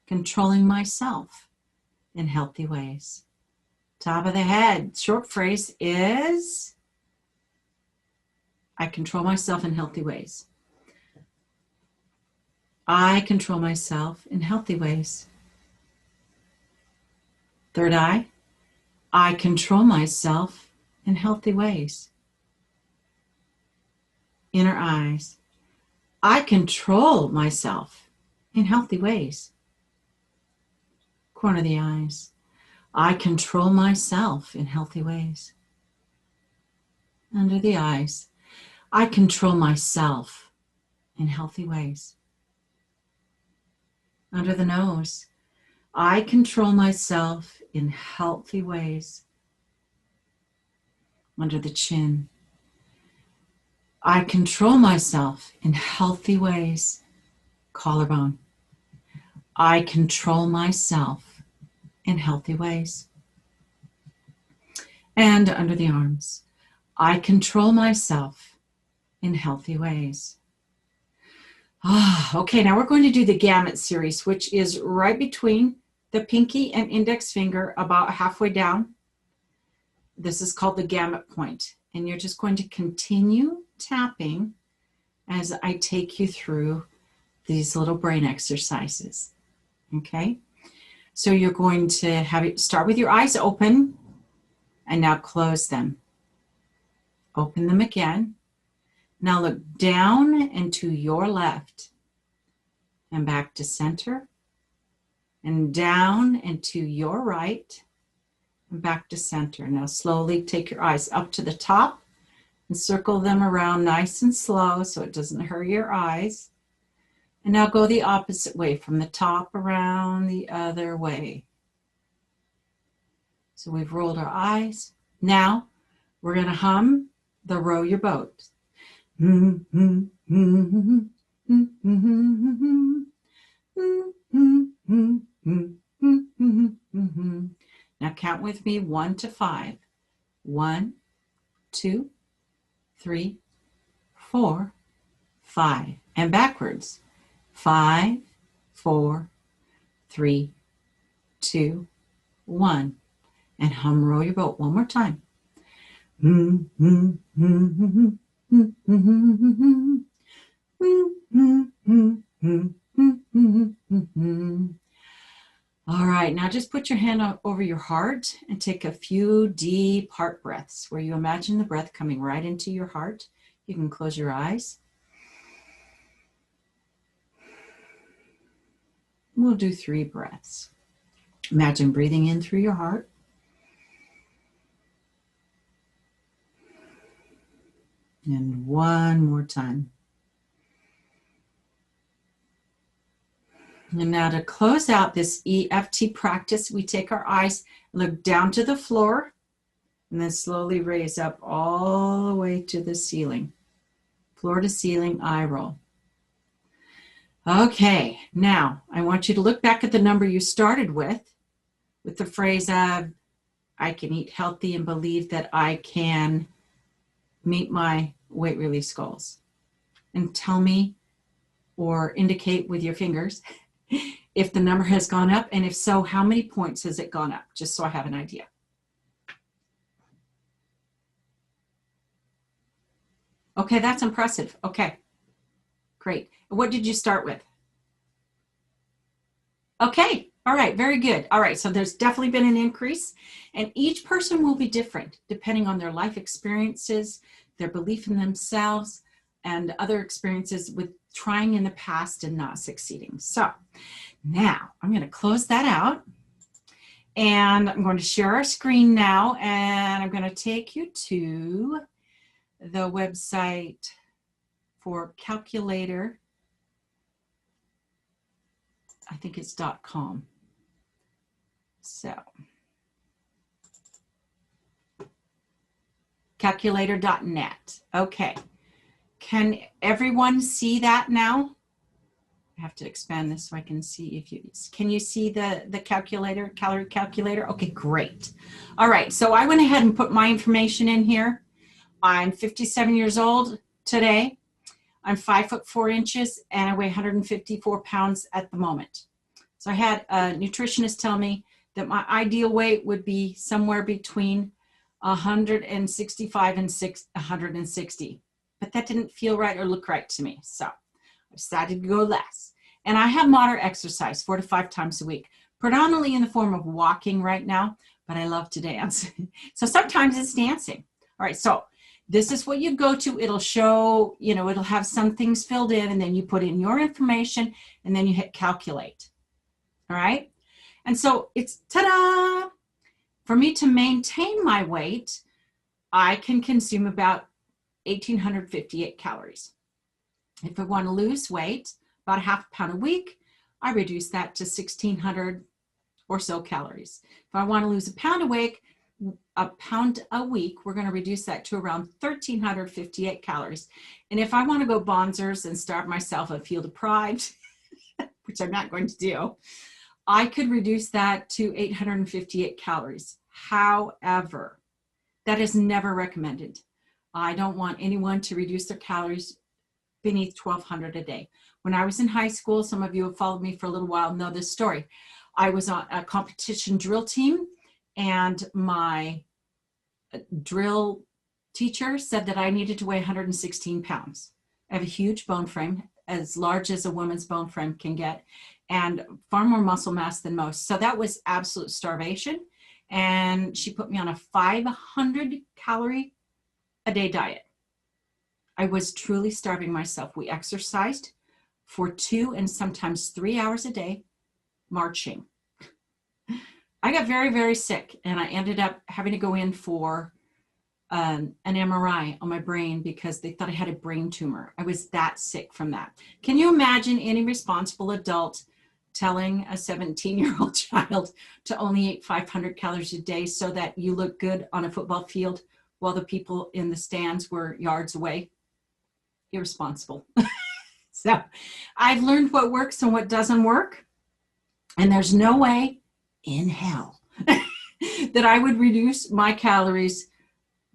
controlling myself in healthy ways. Top of the head, short phrase is, I control myself in healthy ways. I control myself in healthy ways. Third eye, I control myself in healthy ways. Inner eyes, I control myself in healthy ways. Corner of the eyes, I control myself in healthy ways. Under the eyes, I control myself in healthy ways. Under the nose, I control myself in healthy ways. Under the chin, I control myself in healthy ways. Collarbone, I control myself in healthy ways. And under the arms, I control myself in healthy ways. Okay, now we're going to do the gamut series, which is right between the pinky and index finger, about halfway down. This is called the gamut point, and you're just going to continue tapping as I take you through these little brain exercises. Okay, so you're going to have it start with your eyes open and now close them. Open them again. Now look down and to your left and back to center, and down and to your right and back to center. Now slowly take your eyes up to the top and circle them around nice and slow so it doesn't hurt your eyes. And now go the opposite way, from the top around the other way. So we've rolled our eyes. Now we're going to hum the Row Your Boat. Now count with me 1 to 5. 1, 2, 3, 4, 5. And backwards. 5, 4, 3, 2, 1. And hum Row Your Boat one more time. All right, now just put your hand over your heart and take a few deep heart breaths where you imagine the breath coming right into your heart. You can close your eyes. We'll do 3 breaths. Imagine breathing in through your heart. And one more time. And now to close out this EFT practice, we take our eyes, look down to the floor, and then slowly raise up all the way to the ceiling. Floor to ceiling eye roll. Okay, now I want you to look back at the number you started with the phrase of, I can eat healthy and believe that I can meet my weight release goals. And tell me or indicate with your fingers if the number has gone up, and if so, how many points has it gone up, just so I have an idea. Okay, that's impressive. Okay, great. What did you start with? Okay, all right, very good. All right, so there's definitely been an increase, and each person will be different depending on their life experiences, their belief in themselves, and other experiences with trying in the past and not succeeding. So now I'm going to close that out, and I'm going to share our screen now, and I'm going to take you to the website for Calculator. I think it's .com. So calculator.net. Okay. Can everyone see that now? I have to expand this so I can see if you can you see the calculator, calorie calculator? Okay, great. All right, so I went ahead and put my information in here. I'm 57 years old today. I'm 5'4" and I weigh 154 pounds at the moment. So I had a nutritionist tell me that my ideal weight would be somewhere between 165 and 160. But that didn't feel right or look right to me. So I decided to go less. And I have moderate exercise 4 to 5 times a week, predominantly in the form of walking right now, but I love to dance. So sometimes it's dancing. All right, so this is what you go to. It'll show, it'll have some things filled in, and then you put in your information, and then you hit calculate. All right? And so it's, ta-da! For me to maintain my weight, I can consume about 1,858 calories. If I want to lose weight, about a half pound a week, I reduce that to 1,600 or so calories. If I want to lose a pound a week, we're going to reduce that to around 1,358 calories. And if I want to go bonzers and starve myself and feel deprived, which I'm not going to do, I could reduce that to 858 calories. However, that is never recommended. I don't want anyone to reduce their calories beneath 1,200 a day. When I was in high school, some of you have followed me for a little while know this story. I was on a competition drill team, and my drill teacher said that I needed to weigh 116 pounds. I have a huge bone frame, as large as a woman's bone frame can get, and far more muscle mass than most. So that was absolute starvation. And she put me on a 500 calorie a day diet. I was truly starving myself. We exercised for 2 and sometimes 3 hours a day, marching. I got very, very sick, and I ended up having to go in for an MRI on my brain because they thought I had a brain tumor. I was that sick from that. Can you imagine any responsible adult telling a 17-year-old child to only eat 500 calories a day so that you look good on a football field while the people in the stands were yards away? Irresponsible. So I've learned what works and what doesn't work. And there's no way in hell that I would reduce my calories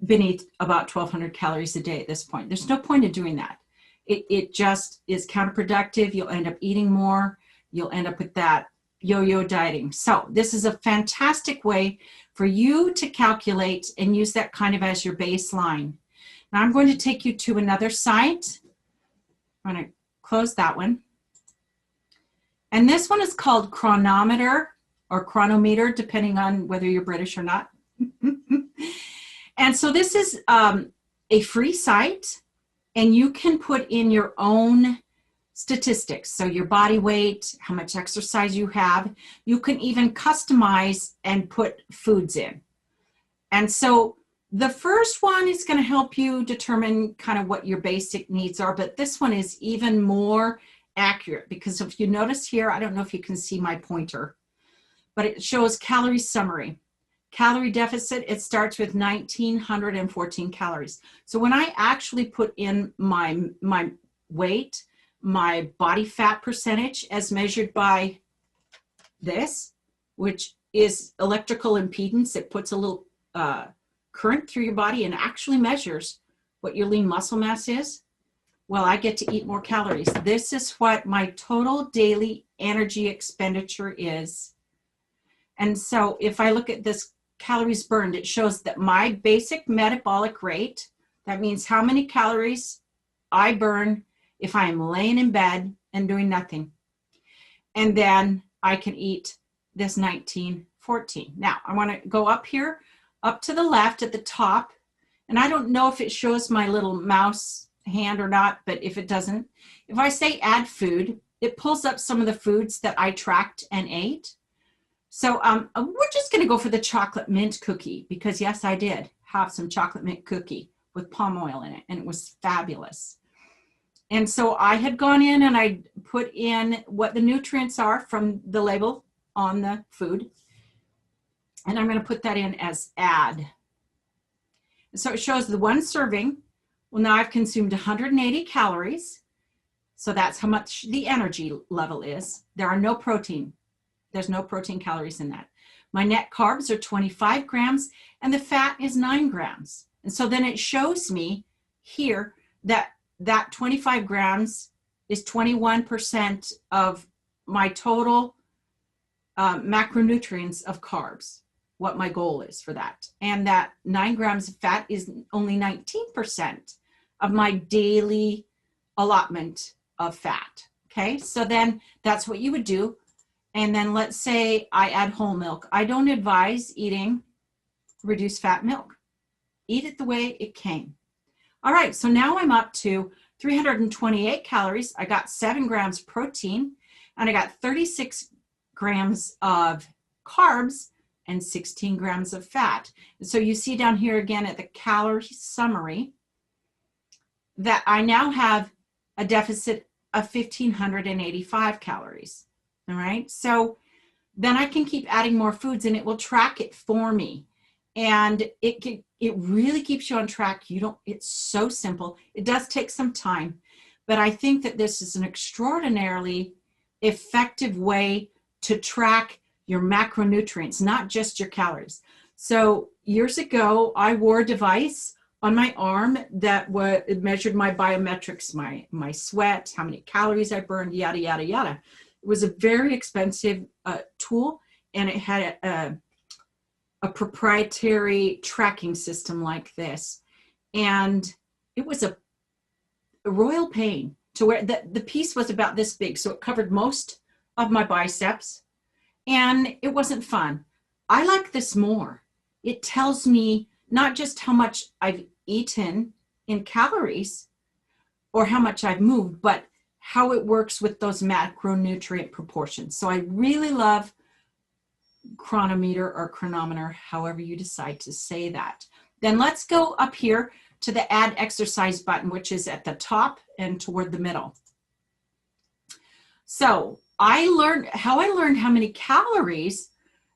beneath about 1,200 calories a day at this point. There's no point in doing that. It just is counterproductive. You'll end up eating more. You'll end up with that yo-yo dieting. So this is a fantastic way for you to calculate and use that kind of as your baseline. Now I'm going to take you to another site. I'm going to close that one. And this one is called Cronometer or Chronometer, depending on whether you're British or not. And so this is a free site, and you can put in your own statistics. So your body weight, how much exercise you have. You can even customize and put foods in. And so the first one is going to help you determine kind of what your basic needs are, but this one is even more accurate because if you notice here, I don't know if you can see my pointer, but it shows calorie summary. Calorie deficit, it starts with 1,914 calories. So when I actually put in my weight, my body fat percentage as measured by this, which is electrical impedance, it puts a little current through your body and actually measures what your lean muscle mass is. Well, I get to eat more calories. This is what my total daily energy expenditure is. And so if I look at this calories burned, it shows that my basic metabolic rate, that means how many calories I burn if I am laying in bed and doing nothing. And then I can eat this 1914. Now I want to go up here, up to the left at the top. And I don't know if it shows my little mouse hand or not, but if it doesn't, if I say add food, it pulls up some of the foods that I tracked and ate. So we're just going to go for the chocolate mint cookie because yes, I did have some chocolate mint cookie with palm oil in it, and it was fabulous. And so I had gone in and I put in what the nutrients are from the label on the food. And I'm going to put that in as add. So it shows the one serving. Well, now I've consumed 180 calories. So that's how much the energy level is. There are no protein. There's no protein calories in that. My net carbs are 25 grams and the fat is 9 grams. And so then it shows me here that 25 grams is 21% of my total macronutrients of carbs, what my goal is for that. And that 9 grams of fat is only 19% of my daily allotment of fat. Okay, so then that's what you would do. And then let's say I add whole milk. I don't advise eating reduced fat milk. Eat it the way it came. All right, so now I'm up to 328 calories. I got 7 grams protein, and I got 36 grams of carbs and 16 grams of fat. And so you see down here again at the calorie summary that I now have a deficit of 1,585 calories. All right, so then I can keep adding more foods and it will track it for me. And it really keeps you on track. It's so simple. It does take some time, but I think that this is an extraordinarily effective way to track your macronutrients, not just your calories. So years ago, I wore a device on my arm that it measured my biometrics, my sweat, how many calories I burned, yada, yada, yada. It was a very expensive tool, and it had a proprietary tracking system like this. And it was a royal pain to where the piece was about this big. So it covered most of my biceps, and it wasn't fun. I like this more. It tells me not just how much I've eaten in calories or how much I've moved, but how it works with those macronutrient proportions. So I really love Cronometer or Cronometer, however you decide to say that. Then let's go up here to the add exercise button, which is at the top and toward the middle. So I learned how many calories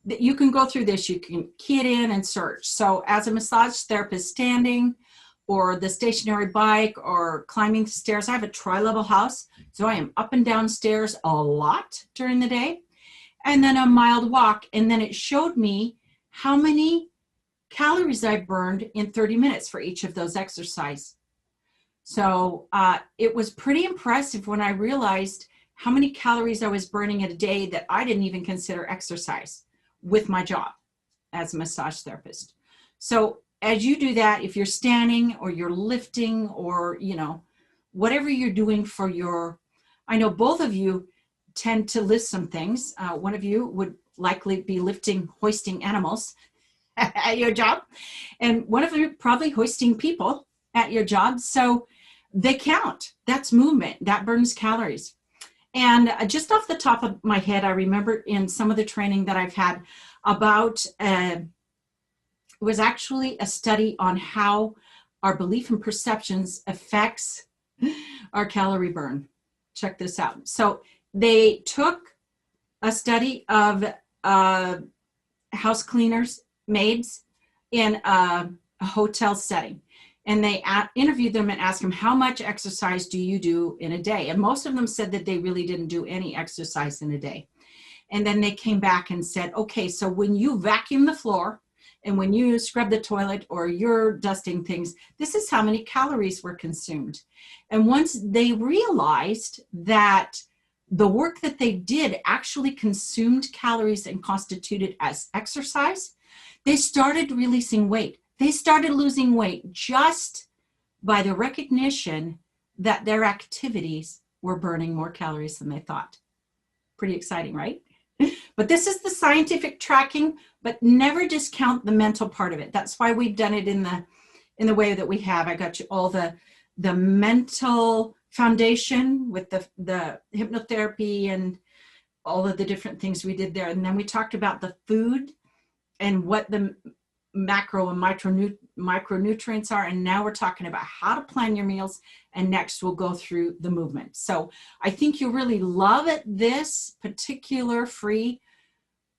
that you can go through this. You can key it in and search. So as a massage therapist standing or the stationary bike or climbing the stairs, I have a tri-level house. So I am up and down stairs a lot during the day, and then a mild walk. And then it showed me how many calories I burned in 30 minutes for each of those exercises. So it was pretty impressive when I realized how many calories I was burning in a day that I didn't even consider exercise with my job as a massage therapist. So as you do that, if you're standing or you're lifting or, whatever you're doing for I know both of you tend to lift some things. One of you would likely be hoisting animals at your job, and one of you probably hoisting people at your job. So they count. That's movement. That burns calories. And just off the top of my head, I remember in some of the training that I've had about, it was actually a study on how our belief and perceptions affects our calorie burn. Check this out. So they took a study of house cleaners, maids in a hotel setting. And they interviewed them and asked them, how much exercise do you do in a day? And most of them said that they really didn't do any exercise in a day. And then they came back and said, okay, so when you vacuum the floor and when you scrub the toilet or you're dusting things, this is how many calories were consumed. And once they realized that the work that they did actually consumed calories and constituted as exercise, they started releasing weight. They started losing weight just by the recognition that their activities were burning more calories than they thought. Pretty exciting, right? But this is the scientific tracking, but never discount the mental part of it. That's why we've done it in the way that we have. I got you all the mental foundation with the hypnotherapy and all of the different things we did there. And then we talked about the food and what the macro and micronutrients are. And now we're talking about how to plan your meals. And next we'll go through the movement. So I think you'll really love it. This particular free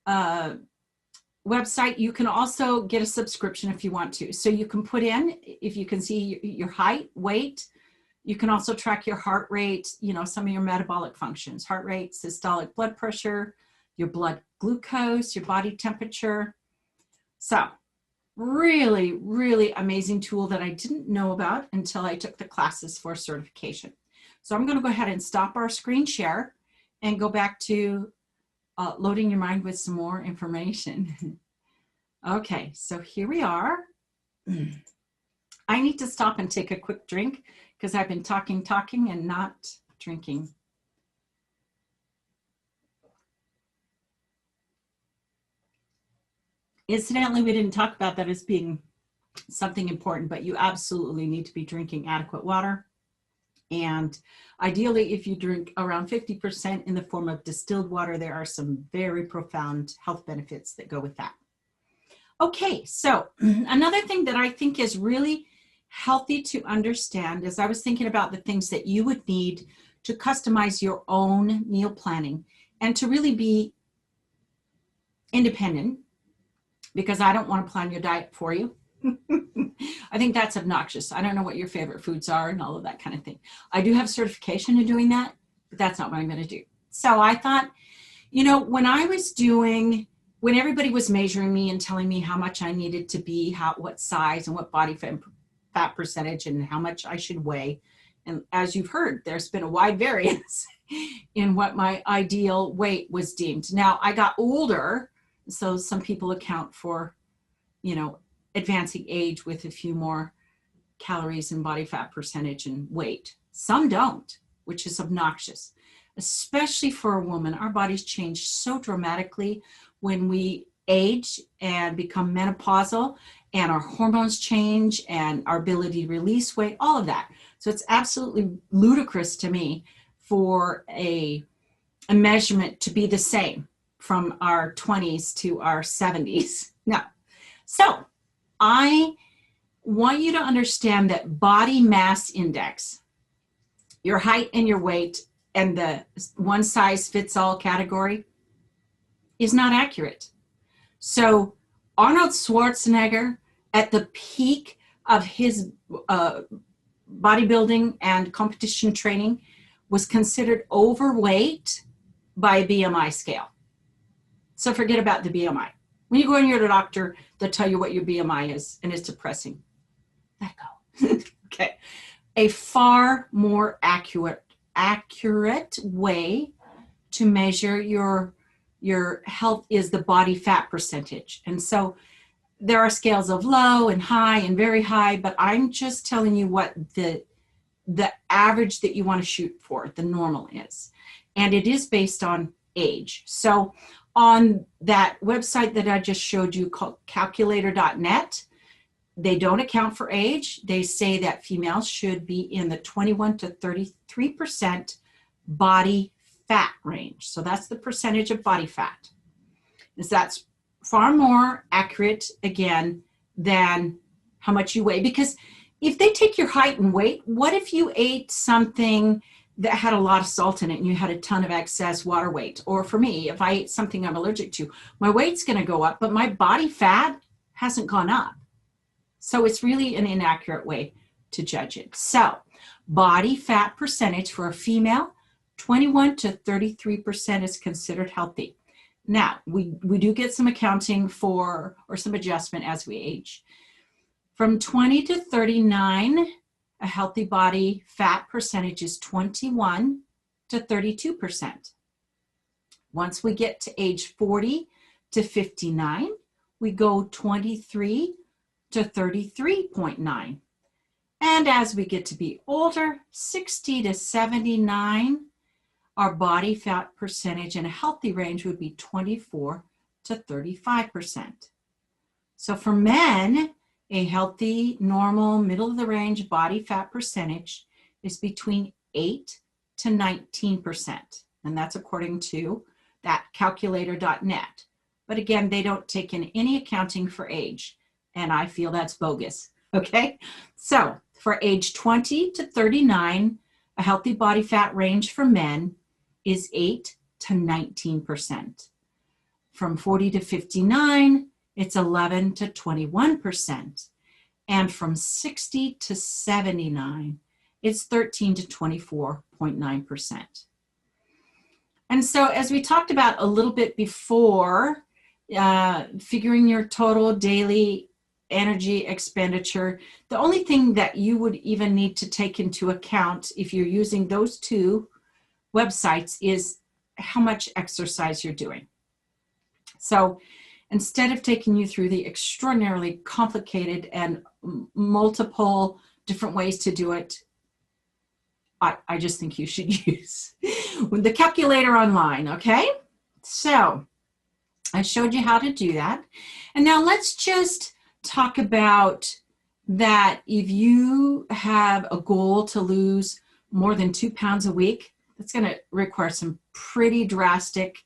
website. You can also get a subscription if you want to. So you can put in, if you can see your height, weight. You can also track your heart rate, some of your metabolic functions, heart rate, systolic blood pressure, your blood glucose, your body temperature. So really, really amazing tool that I didn't know about until I took the classes for certification. So I'm going to go ahead and stop our screen share and go back to loading your mind with some more information. Okay, so here we are. I need to stop and take a quick drink because I've been talking and not drinking. Incidentally, we didn't talk about that as being something important, but you absolutely need to be drinking adequate water. And ideally, if you drink around 50% in the form of distilled water, there are some very profound health benefits that go with that. Okay, so another thing that I think is really healthy to understand is I was thinking about the things that you would need to customize your own meal planning and to really be independent, because I don't want to plan your diet for you. I think that's obnoxious. I don't know what your favorite foods are and all of that kind of thing. I do have certification in doing that, but that's not what I'm going to do. So I thought, when everybody was measuring me and telling me how much I needed to be, what size and what body fat fat percentage and how much I should weigh. And as you've heard, there's been a wide variance in what my ideal weight was deemed. Now, I got older, so some people account for, advancing age with a few more calories and body fat percentage and weight. Some don't, which is obnoxious, especially for a woman. Our bodies change so dramatically when we age and become menopausal, and our hormones change and our ability to release weight, all of that. So it's absolutely ludicrous to me for a measurement to be the same from our 20s to our 70s. No. So I want you to understand that body mass index, your height and your weight, and the one size fits all category is not accurate. So Arnold Schwarzenegger, at the peak of his bodybuilding and competition training, was considered overweight by a BMI scale. So forget about the BMI. When you go in your doctor, they'll tell you what your BMI is, and it's depressing. Let go. Okay. A far more accurate way to measure your health is the body fat percentage. And so there are scales of low and high and very high, but I'm just telling you what the average that you want to shoot for, the normal is. And it is based on age. So on that website that I just showed you called calculator.net, they don't account for age. They say that females should be in the 21 to 33% body fat range. So that's the percentage of body fat. That's far more accurate, again, than how much you weigh. Because if they take your height and weight, what if you ate something that had a lot of salt in it and you had a ton of excess water weight? Or for me, if I ate something I'm allergic to, my weight's going to go up, but my body fat hasn't gone up. So it's really an inaccurate way to judge it. So body fat percentage for a female, 21 to 33% is considered healthy. Now, we do get some accounting for, or some adjustment as we age. From 20 to 39, a healthy body fat percentage is 21 to 32%. Once we get to age 40 to 59, we go 23 to 33.9. And as we get to be older, 60 to 79, our body fat percentage in a healthy range would be 24 to 35%. So for men, a healthy, normal, middle of the range body fat percentage is between 8 to 19%. And that's according to that calculator.net. But again, they don't take in any accounting for age. And I feel that's bogus. Okay. So for age 20 to 39, a healthy body fat range for men is 8 to 19%. From 40 to 59, it's 11 to 21%. And from 60 to 79, it's 13 to 24.9%. And so as we talked about a little bit before, figuring your total daily energy expenditure, the only thing that you would even need to take into account if you're using those two websites is how much exercise you're doing. So instead of taking you through the extraordinarily complicated and multiple different ways to do it, I just think you should use the calculator online, okay? So I showed you how to do that. And now let's just talk about that. If you have a goal to lose more than 2 pounds a week, that's going to require some pretty drastic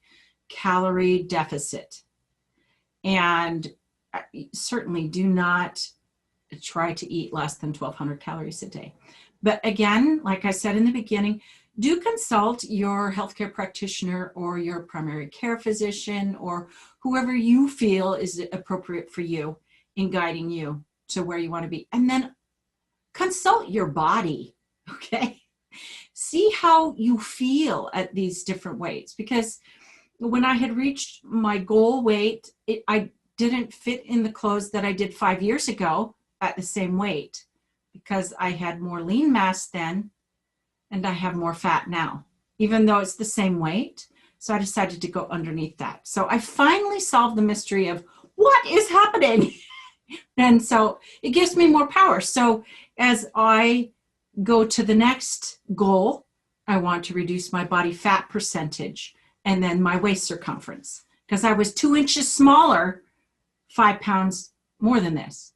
calorie deficit. And certainly do not try to eat less than 1,200 calories a day. But again, like I said in the beginning, do consult your healthcare practitioner or your primary care physician or whoever you feel is appropriate for you in guiding you to where you want to be. And then consult your body, okay? See how you feel at these different weights. Because when I had reached my goal weight, I didn't fit in the clothes that I did 5 years ago at the same weight. because I had more lean mass then and I have more fat now, even though it's the same weight. So I decided to go underneath that. So I finally solved the mystery of what is happening. And so it gives me more power. So as I go to the next goal, I want to reduce my body fat percentage and then my waist circumference, because I was 2 inches smaller, 5 pounds more than this.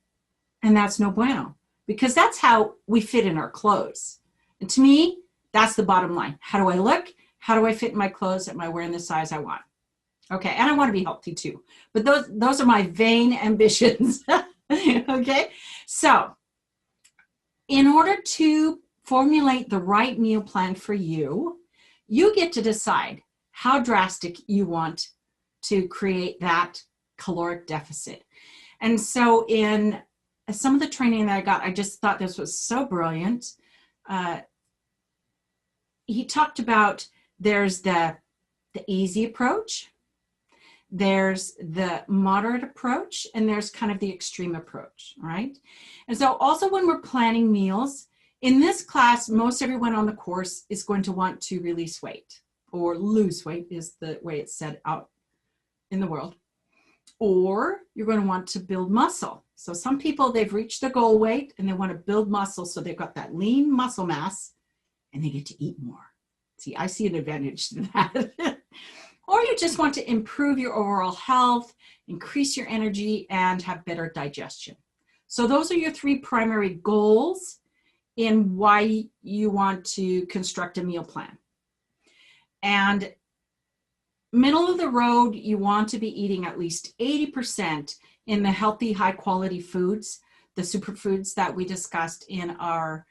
And that's no bueno, because that's how we fit in our clothes. And to me, that's the bottom line. How do I look? How do I fit in my clothes? Am I wearing the size I want? Okay, and I want to be healthy too. But those are my vain ambitions. Okay, so in order to formulate the right meal plan for you, you get to decide how drastic you want to create that caloric deficit. And so in some of the training that I got, I just thought this was so brilliant. He talked about there's the easy approach, there's the moderate approach, and there's kind of the extreme approach, right? And so also when we're planning meals, in this class, most everyone on the course is going to want to release weight, or lose weight is the way it's said out in the world, or you're going to want to build muscle. So some people, they've reached their goal weight and they want to build muscle, so they've got that lean muscle mass and they get to eat more. See, I see an advantage to that. Or you just want to improve your overall health, increase your energy, and have better digestion. So those are your 3 primary goals in why you want to construct a meal plan. And middle of the road, you want to be eating at least 80% in the healthy, high quality foods, the superfoods that we discussed in our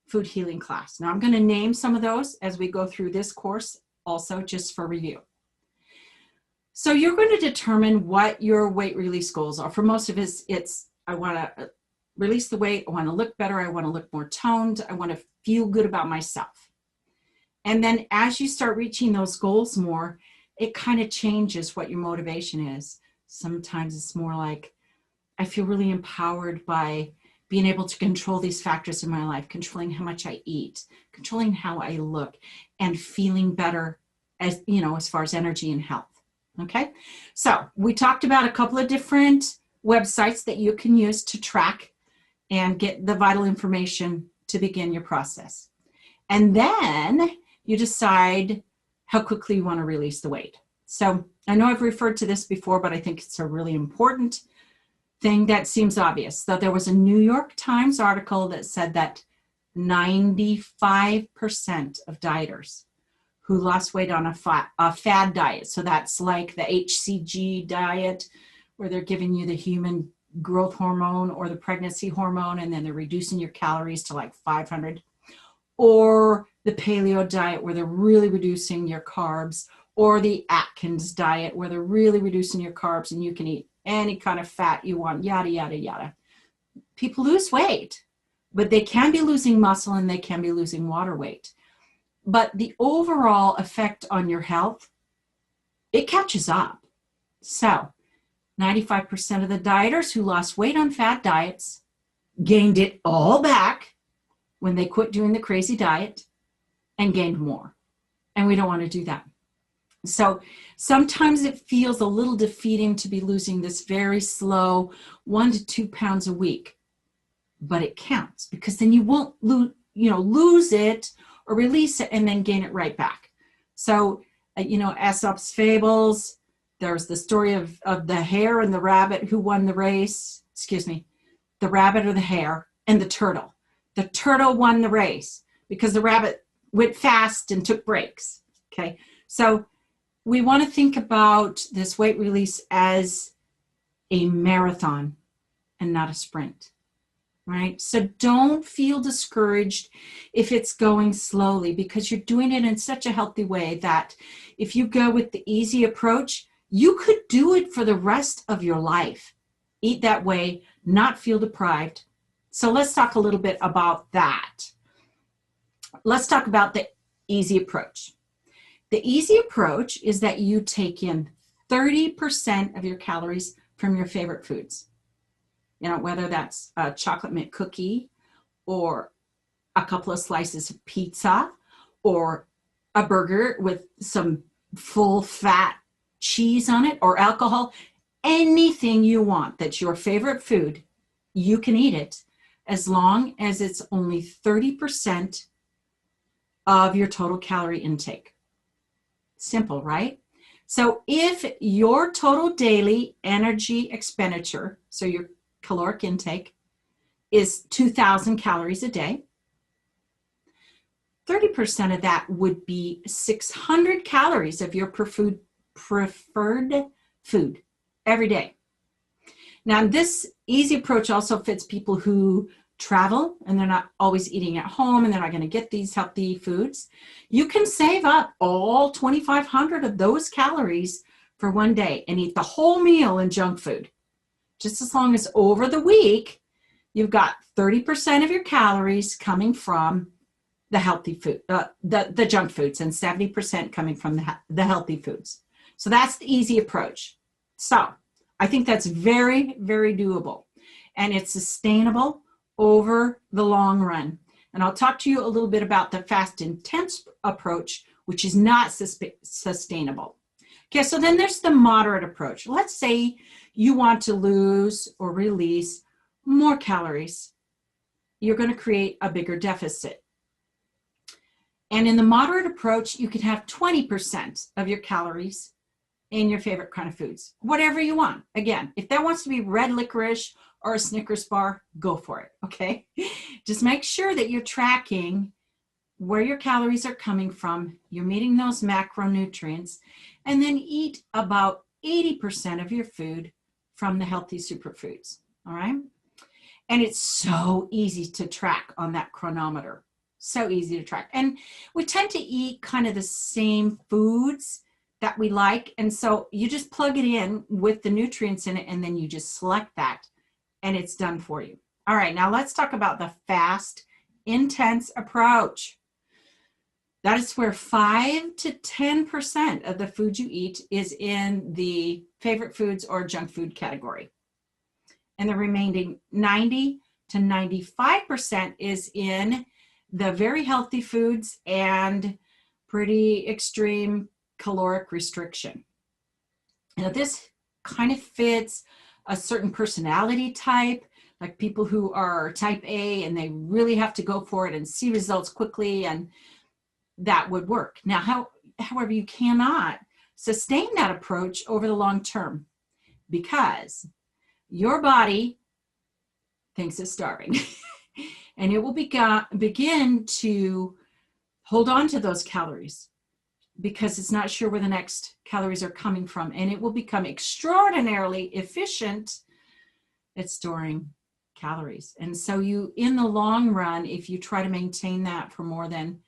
food healing class. Now I'm going to name some of those as we go through this course also, just for review. So you're going to determine what your weight release goals are. For most of us, it's I want to release the weight, I want to look better, I want to look more toned, I want to feel good about myself. And then as you start reaching those goals more, it kind of changes what your motivation is. Sometimes it's more like, I feel really empowered by being able to control these factors in my life, controlling how much I eat, controlling how I look, and feeling better as, you know, as far as energy and health. Okay, so we talked about a couple of different websites that you can use to track and get the vital information to begin your process. And then you decide how quickly you want to release the weight. So I know I've referred to this before, but I think it's a really important thing that seems obvious. So there was a New York Times article that said that 95% of dieters who lost weight on a fad diet, so that's like the HCG diet, where they're giving you the human growth hormone or the pregnancy hormone, and then they're reducing your calories to like 500, or the paleo diet, where they're really reducing your carbs, or the Atkins diet, where they're really reducing your carbs and you can eat any kind of fat you want, yada, yada, yada. People lose weight, but they can be losing muscle and they can be losing water weight. But the overall effect on your health, it catches up. So 95% of the dieters who lost weight on fad diets gained it all back when they quit doing the crazy diet and gained more. And we don't want to do that. So sometimes it feels a little defeating to be losing this very slow 1 to 2 pounds a week, but it counts, because then you won't lose it or release it and then gain it right back. So, Aesop's fables, there's the story of the hare and the rabbit who won the race, the rabbit or the hare and the turtle. The turtle won the race because the rabbit went fast and took breaks, okay? So we want to think about this weight release as a marathon and not a sprint. Right? So don't feel discouraged if it's going slowly, because you're doing it in such a healthy way that if you go with the easy approach, you could do it for the rest of your life. Eat that way, not feel deprived. So let's talk a little bit about that. Let's talk about the easy approach. The easy approach is that you take in 30% of your calories from your favorite foods. Whether that's a chocolate mint cookie or a couple of slices of pizza, or a burger with some full fat cheese on it, or alcohol, anything you want that's your favorite food, you can eat it as long as it's only 30% of your total calorie intake. Simple, right? So if your total daily energy expenditure, so your caloric intake, is 2,000 calories a day, 30% of that would be 600 calories of your preferred food every day. Now, this easy approach also fits people who travel and they're not always eating at home and they're not going to get these healthy foods. You can save up all 2,500 of those calories for one day and eat the whole meal in junk food. Just as long as over the week, you've got 30% of your calories coming from the healthy food, the junk foods, and 70% coming from the healthy foods. So that's the easy approach. So I think that's very, very doable, and it's sustainable over the long run. And I'll talk to you a little bit about the fast intense approach, which is not sustainable. Okay, so then there's the moderate approach. Let's say you want to lose or release more calories. You're going to create a bigger deficit. And in the moderate approach, you can have 20% of your calories in your favorite kind of foods, whatever you want. Again, if that wants to be red licorice or a Snickers bar, go for it, okay? Just make sure that you're tracking where your calories are coming from, you're meeting those macronutrients, and then eat about 80% of your food from the healthy superfoods, all right? And it's so easy to track on that chronometer. So easy to track. And we tend to eat kind of the same foods that we like. And so you just plug it in with the nutrients in it, and then you just select that, and it's done for you. All right, now let's talk about the fast, intense approach. That is where 5 to 10% of the food you eat is in the favorite foods or junk food category. And the remaining 90 to 95% is in the very healthy foods and pretty extreme caloric restriction. Now, this kind of fits a certain personality type, like people who are type A and they really have to go for it and see results quickly, and that would work. Now, however, you cannot sustain that approach over the long term because your body thinks it's starving. And it will begin to hold on to those calories because it's not sure where the next calories are coming from. And it will become extraordinarily efficient at storing calories. And so you, in the long run, if you try to maintain that for more than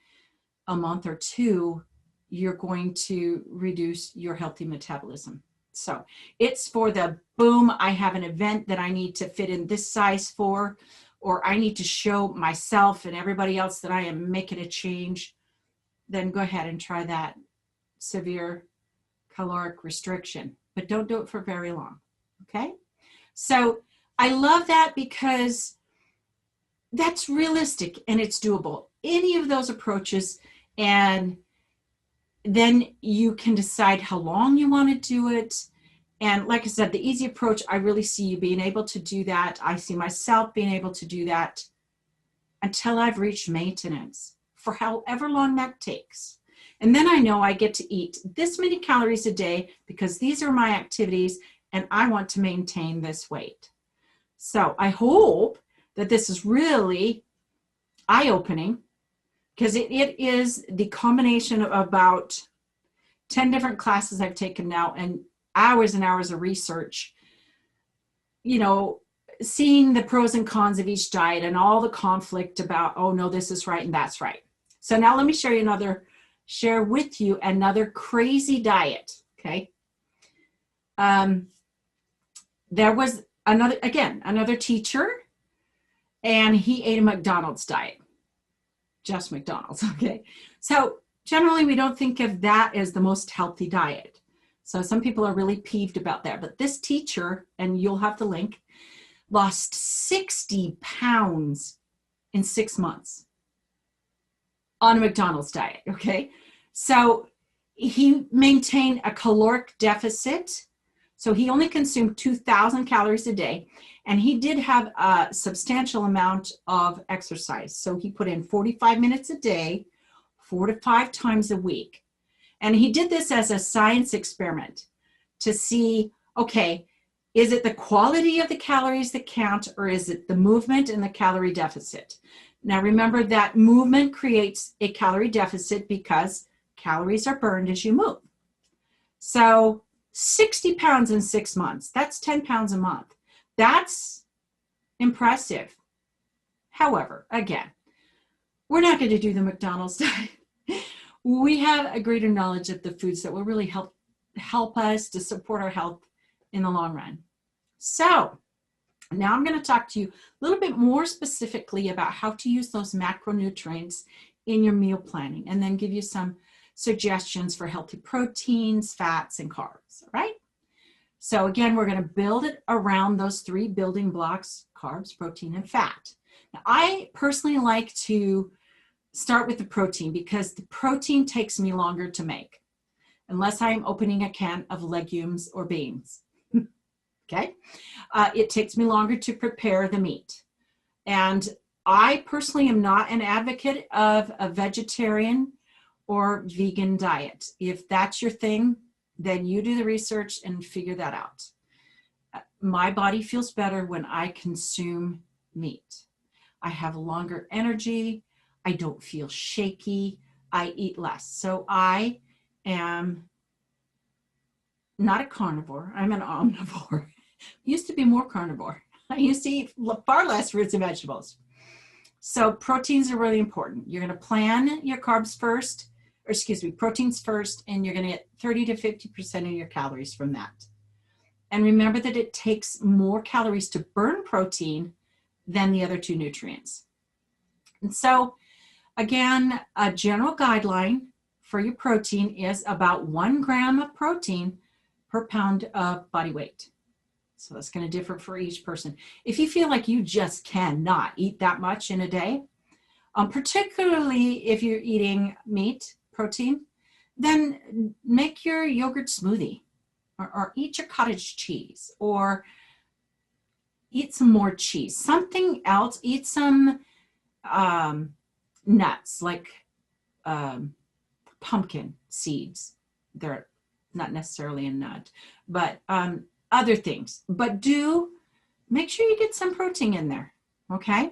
a month or two, you're going to reduce your healthy metabolism. So it's for the boom, I have an event that I need to fit in this size for, or I need to show myself and everybody else that I am making a change, then go ahead and try that severe caloric restriction, but don't do it for very long, okay? So I love that because that's realistic and it's doable. Any of those approaches, and then you can decide how long you want to do it. And like I said, the easy approach, I really see you being able to do that. I see myself being able to do that until I've reached maintenance for however long that takes. And then I know I get to eat this many calories a day because these are my activities and I want to maintain this weight. So I hope that this is really eye-opening because it is the combination of about 10 different classes I've taken now and hours and hours of research, you know, seeing the pros and cons of each diet and all the conflict about, oh no, this is right and that's right. So now let me share with you another crazy diet, okay? There was another teacher, and he ate a McDonald's diet, just McDonald's, okay? So generally we don't think of that as the most healthy diet. So some people are really peeved about that. But this teacher, and you'll have the link, lost 60 pounds in 6 months on a McDonald's diet, okay? So he maintained a caloric deficit. So he only consumed 2,000 calories a day, and he did have a substantial amount of exercise. So he put in 45 minutes a day, 4 to 5 times a week. And he did this as a science experiment to see, okay, is it the quality of the calories that count, or is it the movement and the calorie deficit? Now remember that movement creates a calorie deficit because calories are burned as you move. So 60 pounds in 6 months, that's 10 pounds a month. That's impressive. However, again, we're not going to do the McDonald's diet. We have a greater knowledge of the foods that will really help us to support our health in the long run. So now I'm going to talk to you a little bit more specifically about how to use those macronutrients in your meal planning, and then give you some suggestions for healthy proteins, fats, and carbs, all right? So again, we're going to build it around those 3 building blocks: carbs, protein, and fat. Now, I personally like to start with the protein because the protein takes me longer to make, unless I'm opening a can of legumes or beans. Okay, it takes me longer to prepare the meat. And I personally am not an advocate of a vegetarian or vegan diet. If that's your thing, then you do the research and figure that out. My body feels better when I consume meat. I have longer energy. I don't feel shaky. I eat less. So I am not a carnivore. I'm an omnivore. Used to be more carnivore. I used to eat far less fruits and vegetables. So proteins are really important. You're going to plan your carbs first, or excuse me, proteins first, and you're going to get 30 to 50% of your calories from that. And remember that it takes more calories to burn protein than the other 2 nutrients. And so again, a general guideline for your protein is about 1 gram of protein per pound of body weight. So that's going to differ for each person. If you feel like you just cannot eat that much in a day, particularly if you're eating meat, protein, then make your yogurt smoothie, or eat your cottage cheese, or eat some more cheese, something else. Eat some nuts like pumpkin seeds. They're not necessarily a nut, but other things. But do make sure you get some protein in there, okay?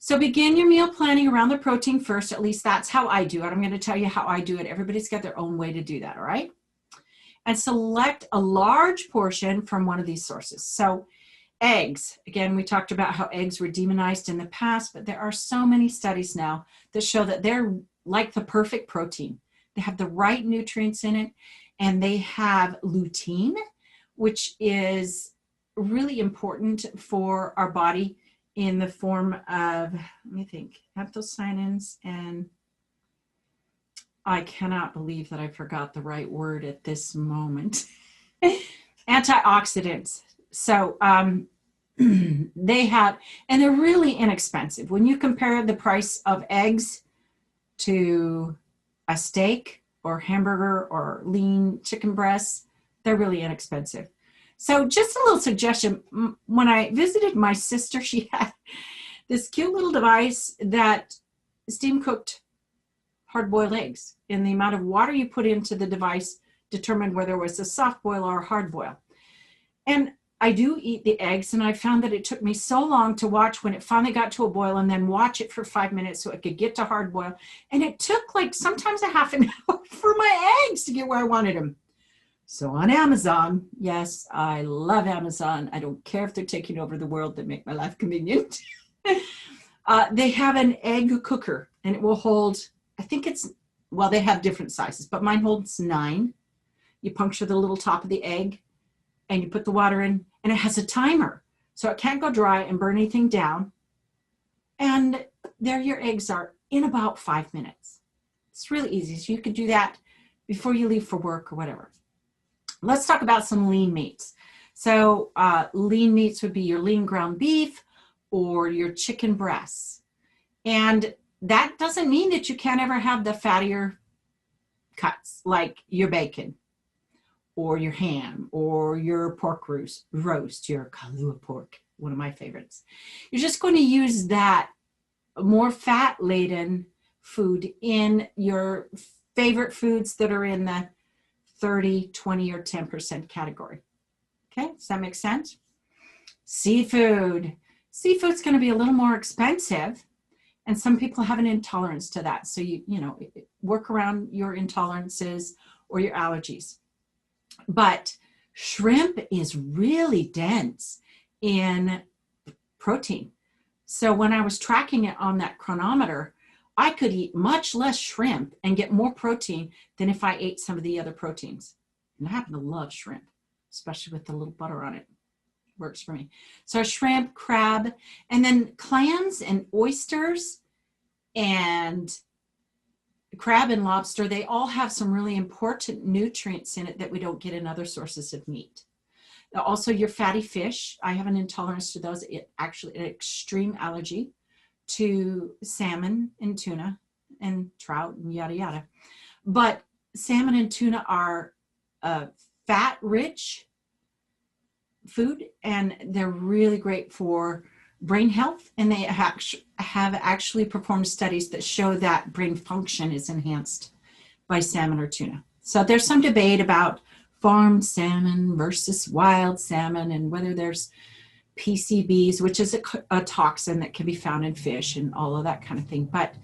So begin your meal planning around the protein first. At least that's how I do it. I'm going to tell you how I do it. Everybody's got their own way to do that, all right? And select a large portion from one of these sources. So eggs, again, we talked about how eggs were demonized in the past, but there are so many studies now that show that they're like the perfect protein. They have the right nutrients in it, and they have lutein, which is really important for our body in the form of, let me think, anthocyanins, and I cannot believe that I forgot the right word at this moment. Antioxidants. So they have, and they're really inexpensive. When you compare the price of eggs to a steak or hamburger or lean chicken breasts, they're really inexpensive. So just a little suggestion. When I visited my sister, she had this cute little device that steam cooked hard-boiled eggs, and the amount of water you put into the device determined whether it was a soft boil or a hard boil. And I do eat the eggs, and I found that it took me so long to watch when it finally got to a boil, and then watch it for 5 minutes so it could get to hard boil. And it took like sometimes a half an hour for my eggs to get where I wanted them. So on Amazon, yes, I love Amazon. I don't care if they're taking over the world, they make my life convenient. They have an egg cooker, and it will hold, I think it's, well, they have different sizes, but mine holds 9. You puncture the little top of the egg, and you put the water in, and it has a timer. So it can't go dry and burn anything down. And there your eggs are in about 5 minutes. It's really easy. So you could do that before you leave for work or whatever. Let's talk about some lean meats. So lean meats would be your lean ground beef or your chicken breasts. And that doesn't mean that you can't ever have the fattier cuts, like your bacon or your ham or your pork roast, your Kahlua pork, one of my favorites. You're just going to use that more fat-laden food in your favorite foods that are in the 30, 20, or 10% category. Okay, does that make sense? Seafood. Seafood's going to be a little more expensive, and some people have an intolerance to that. So you know, work around your intolerances or your allergies. But shrimp is really dense in protein. So when I was tracking it on that chronometer, I could eat much less shrimp and get more protein than if I ate some of the other proteins. And I happen to love shrimp, especially with the little butter on it. Works for me. So shrimp, crab, and then clams and oysters and crab and lobster, they all have some really important nutrients in it that we don't get in other sources of meat. Also, your fatty fish, I have an intolerance to those. It actually an extreme allergy to salmon and tuna and trout and yada yada. But salmon and tuna are fat-rich food, and they're really great for brain health. And they have actually performed studies that show that brain function is enhanced by salmon or tuna. So there's some debate about farmed salmon versus wild salmon and whether there's PCBs, which is a toxin that can be found in fish and all of that kind of thing. But,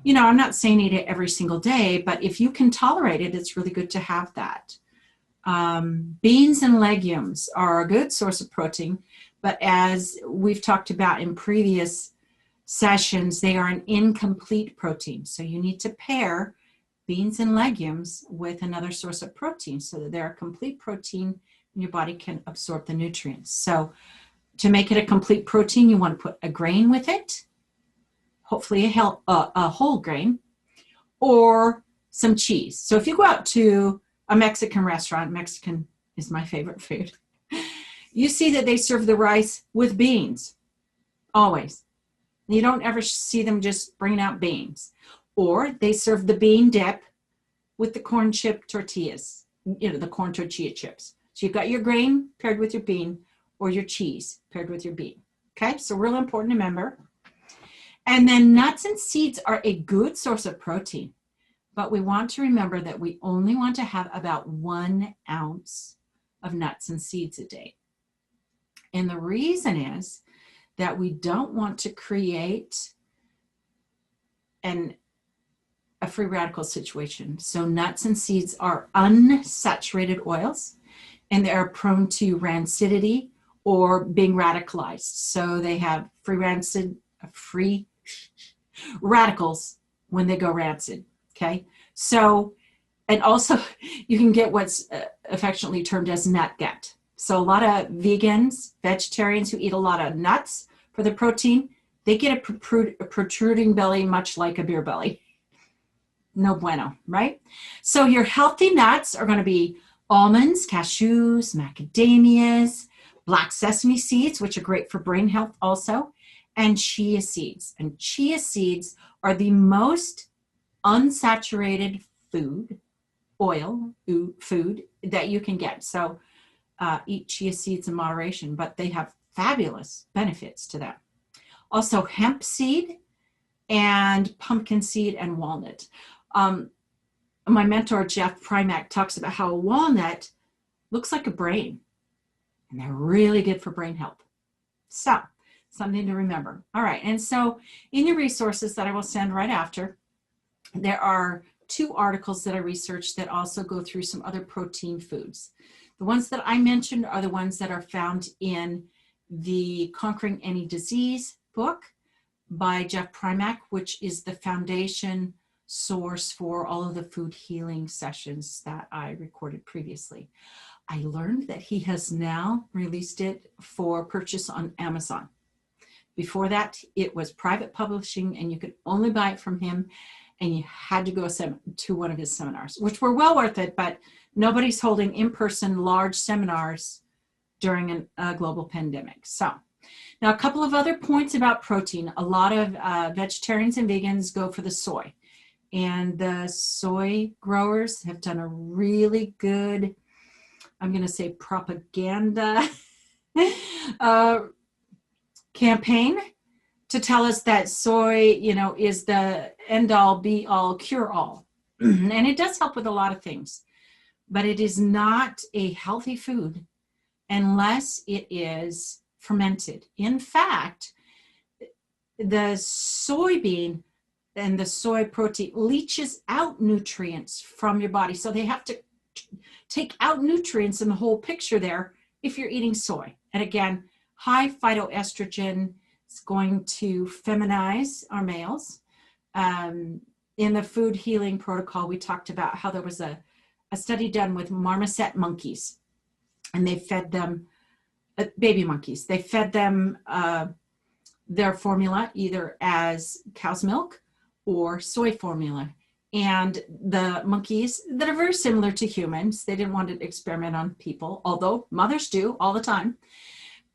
you know, I'm not saying eat it every single day, but if you can tolerate it, it's really good to have that. Beans and legumes are a good source of protein, but as we've talked about in previous sessions, they are an incomplete protein. So you need to pair beans and legumes with another source of protein so that they're a complete protein and your body can absorb the nutrients. So to make it a complete protein, you want to put a grain with it, hopefully a whole grain, or some cheese. So if you go out to a Mexican restaurant, Mexican is my favorite food, you see that they serve the rice with beans, always. You don't ever see them just bringing out beans. Or they serve the bean dip with the corn chip tortillas, you know, the corn tortilla chips. So you've got your grain paired with your bean, or your cheese paired with your bean. Okay, so real important to remember. And then nuts and seeds are a good source of protein, but we want to remember that we only want to have about 1 ounce of nuts and seeds a day. And the reason is that we don't want to create a free radical situation. So nuts and seeds are unsaturated oils, and they are prone to rancidity or being radicalized. So they have free radicals when they go rancid, okay? So, and also you can get what's affectionately termed as nut gut. So a lot of vegans, vegetarians who eat a lot of nuts for the protein, they get a protruding belly, much like a beer belly. No bueno, right? So your healthy nuts are going to be almonds, cashews, macadamias, black sesame seeds, which are great for brain health also, and chia seeds. And chia seeds are the most unsaturated food that you can get. So eat chia seeds in moderation, but they have fabulous benefits to them. Also hemp seed and pumpkin seed and walnut. My mentor, Jeff Primack, talks about how a walnut looks like a brain, and they're really good for brain health. So something to remember. All right, and so in your resources that I will send right after, there are 2 articles that I researched that also go through some other protein foods. The ones that I mentioned are the ones that are found in the Conquering Any Disease book by Jeff Primack, which is the foundation source for all of the food healing sessions that I recorded previously. I learned that he has now released it for purchase on Amazon. Before that, it was private publishing and you could only buy it from him, and you had to go to one of his seminars, which were well worth it, but nobody's holding in-person large seminars during a global pandemic. So Now, a couple of other points about protein. A lot of vegetarians and vegans go for the soy. And the soy growers have done a really good, I'm going to say, propaganda campaign to tell us that soy, is the end all, be all, cure all. And it does help with a lot of things, but it is not a healthy food unless it is fermented. In fact, the soybean and the soy protein leaches out nutrients from your body. So they have to take out nutrients in the whole picture there if you're eating soy. And again, high phytoestrogen is going to feminize our males. In the food healing protocol, we talked about how there was a study done with marmoset monkeys, and they fed them, baby monkeys, they fed them their formula either as cow's milk or soy formula. And the monkeys that are very similar to humans, they didn't want to experiment on people, although mothers do all the time.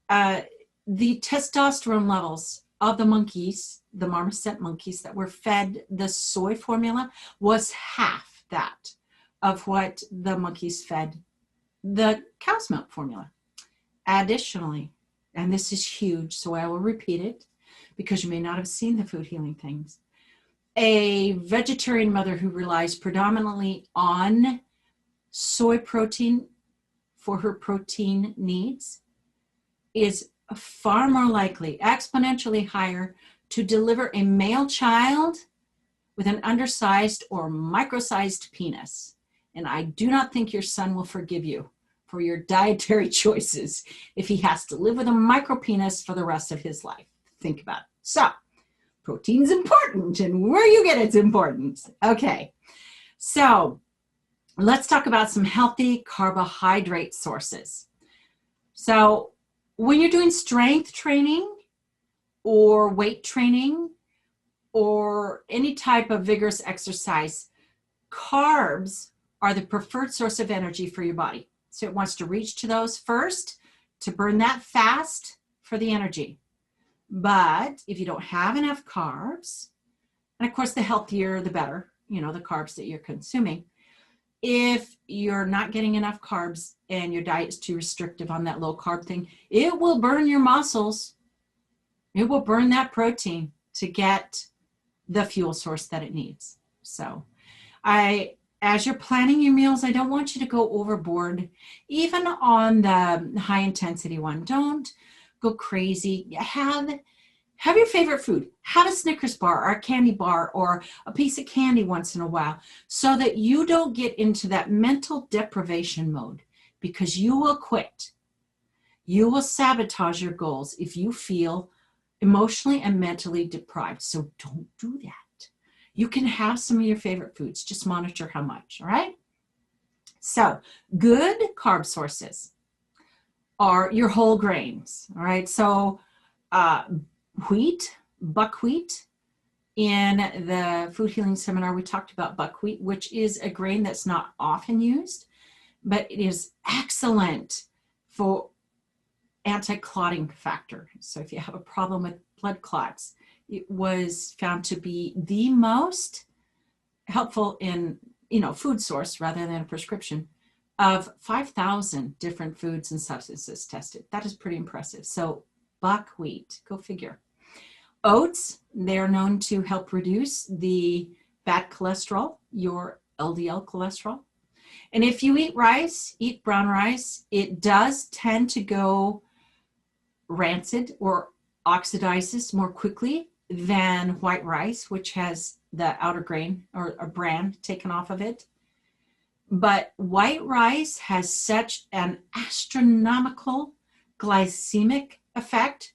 The testosterone levels of the monkeys, the marmoset monkeys that were fed the soy formula, was half that of what the monkeys fed the cow's milk formula. Additionally, and this is huge, so I will repeat it because you may not have seen the food healing things. A vegetarian mother who relies predominantly on soy protein for her protein needs is far more likely, exponentially higher, to deliver a male child with an undersized or micro-sized penis. And I do not think your son will forgive you for your dietary choices if he has to live with a micro penis for the rest of his life. Think about it. So, protein's important, and where you get it's important. Okay, so let's talk about some healthy carbohydrate sources. So when you're doing strength training or weight training or any type of vigorous exercise, carbs are the preferred source of energy for your body. So it wants to reach to those first to burn that fast for the energy. But if you don't have enough carbs, and of course the healthier the better, the carbs that you're consuming. If you're not getting enough carbs and your diet is too restrictive on that low carb thing, it will burn your muscles. It will burn that protein to get the fuel source that it needs. So as you're planning your meals, I don't want you to go overboard, even on the high intensity one. Don't go crazy. Have your favorite food. Have a Snickers bar or a candy bar or a piece of candy once in a while so that you don't get into that mental deprivation mode, because you will quit. You will sabotage your goals if you feel emotionally and mentally deprived. So don't do that. You can have some of your favorite foods. Just monitor how much, all right? So good carb sources are your whole grains, all right? So wheat, buckwheat. In the food healing seminar, we talked about buckwheat, which is a grain that's not often used, but it is excellent for anti-clotting factor. So if you have a problem with blood clots, it was found to be the most helpful in, food source rather than a prescription of 5,000 different foods and substances tested. That is pretty impressive. So buckwheat, go figure. Oats, they're known to help reduce the bad cholesterol, your LDL cholesterol. And if you eat rice, eat brown rice, it does tend to go rancid or oxidizes more quickly than white rice, which has the outer grain or a bran taken off of it. But white rice has such an astronomical glycemic effect.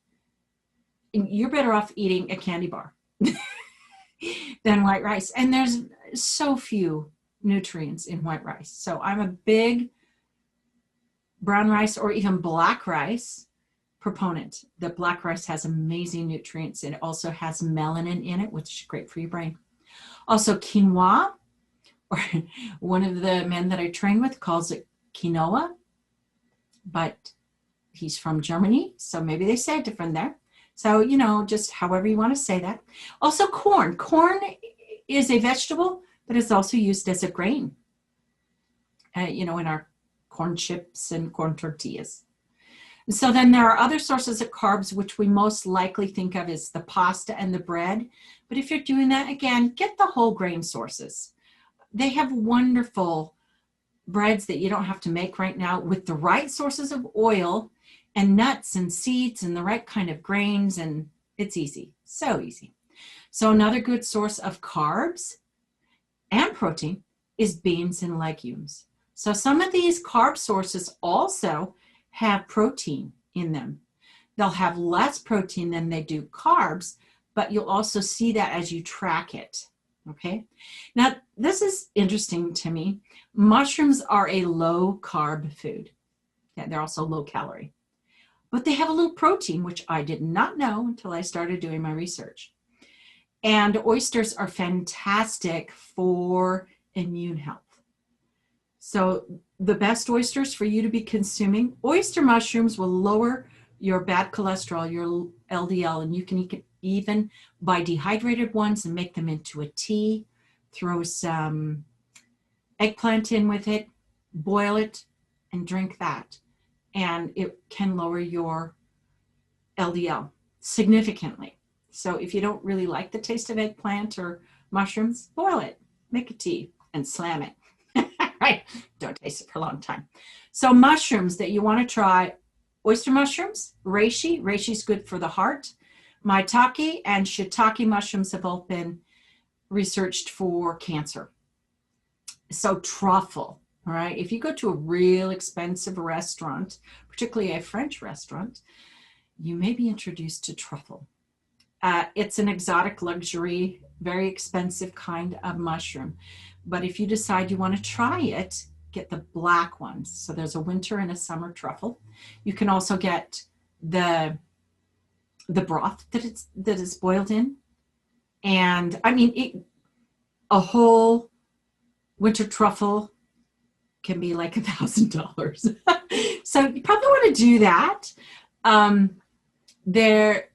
You're better off eating a candy bar than white rice. And there's so few nutrients in white rice. So I'm a big brown rice or even black rice proponent. The black rice has amazing nutrients. It also has melanin in it, which is great for your brain. Also quinoa, or one of the men that I train with calls it quinoa, but he's from Germany, so maybe they say it different there. So, just however you want to say that. Also corn. Corn is a vegetable, but it's also used as a grain, in our corn chips and corn tortillas. And so then there are other sources of carbs, which we most likely think of as the pasta and the bread. But if you're doing that, again, get the whole grain sources. They have wonderful breads that you don't have to make right now with the right sources of oil and nuts and seeds and the right kind of grains. And it's easy, so easy. So another good source of carbs and protein is beans and legumes. So some of these carb sources also have protein in them. They'll have less protein than they do carbs, but you'll also see that as you track it. Okay. Now, this is interesting to me. Mushrooms are a low carb food. Yeah, they're also low calorie, but they have a little protein, which I did not know until I started doing my research. And oysters are fantastic for immune health. So the best oysters for you to be consuming, oyster mushrooms will lower your bad cholesterol, your LDL, and you can even buy dehydrated ones and make them into a tea, throw some eggplant in with it, boil it, and drink that. And it can lower your LDL significantly. So if you don't really like the taste of eggplant or mushrooms, boil it, make a tea, and slam it. Right? Don't taste it for a long time. So mushrooms that you want to try, oyster mushrooms, reishi. Reishi's good for the heart. Maitake and shiitake mushrooms have both been researched for cancer. So truffle, all right? If you go to a real expensive restaurant, particularly a French restaurant, you may be introduced to truffle. It's an exotic luxury, very expensive kind of mushroom. But if you decide you want to try it, get the black ones. So there's a winter and a summer truffle. You can also get the broth that is boiled in. And I mean, a whole winter truffle can be like $1,000. So you probably want to do that. There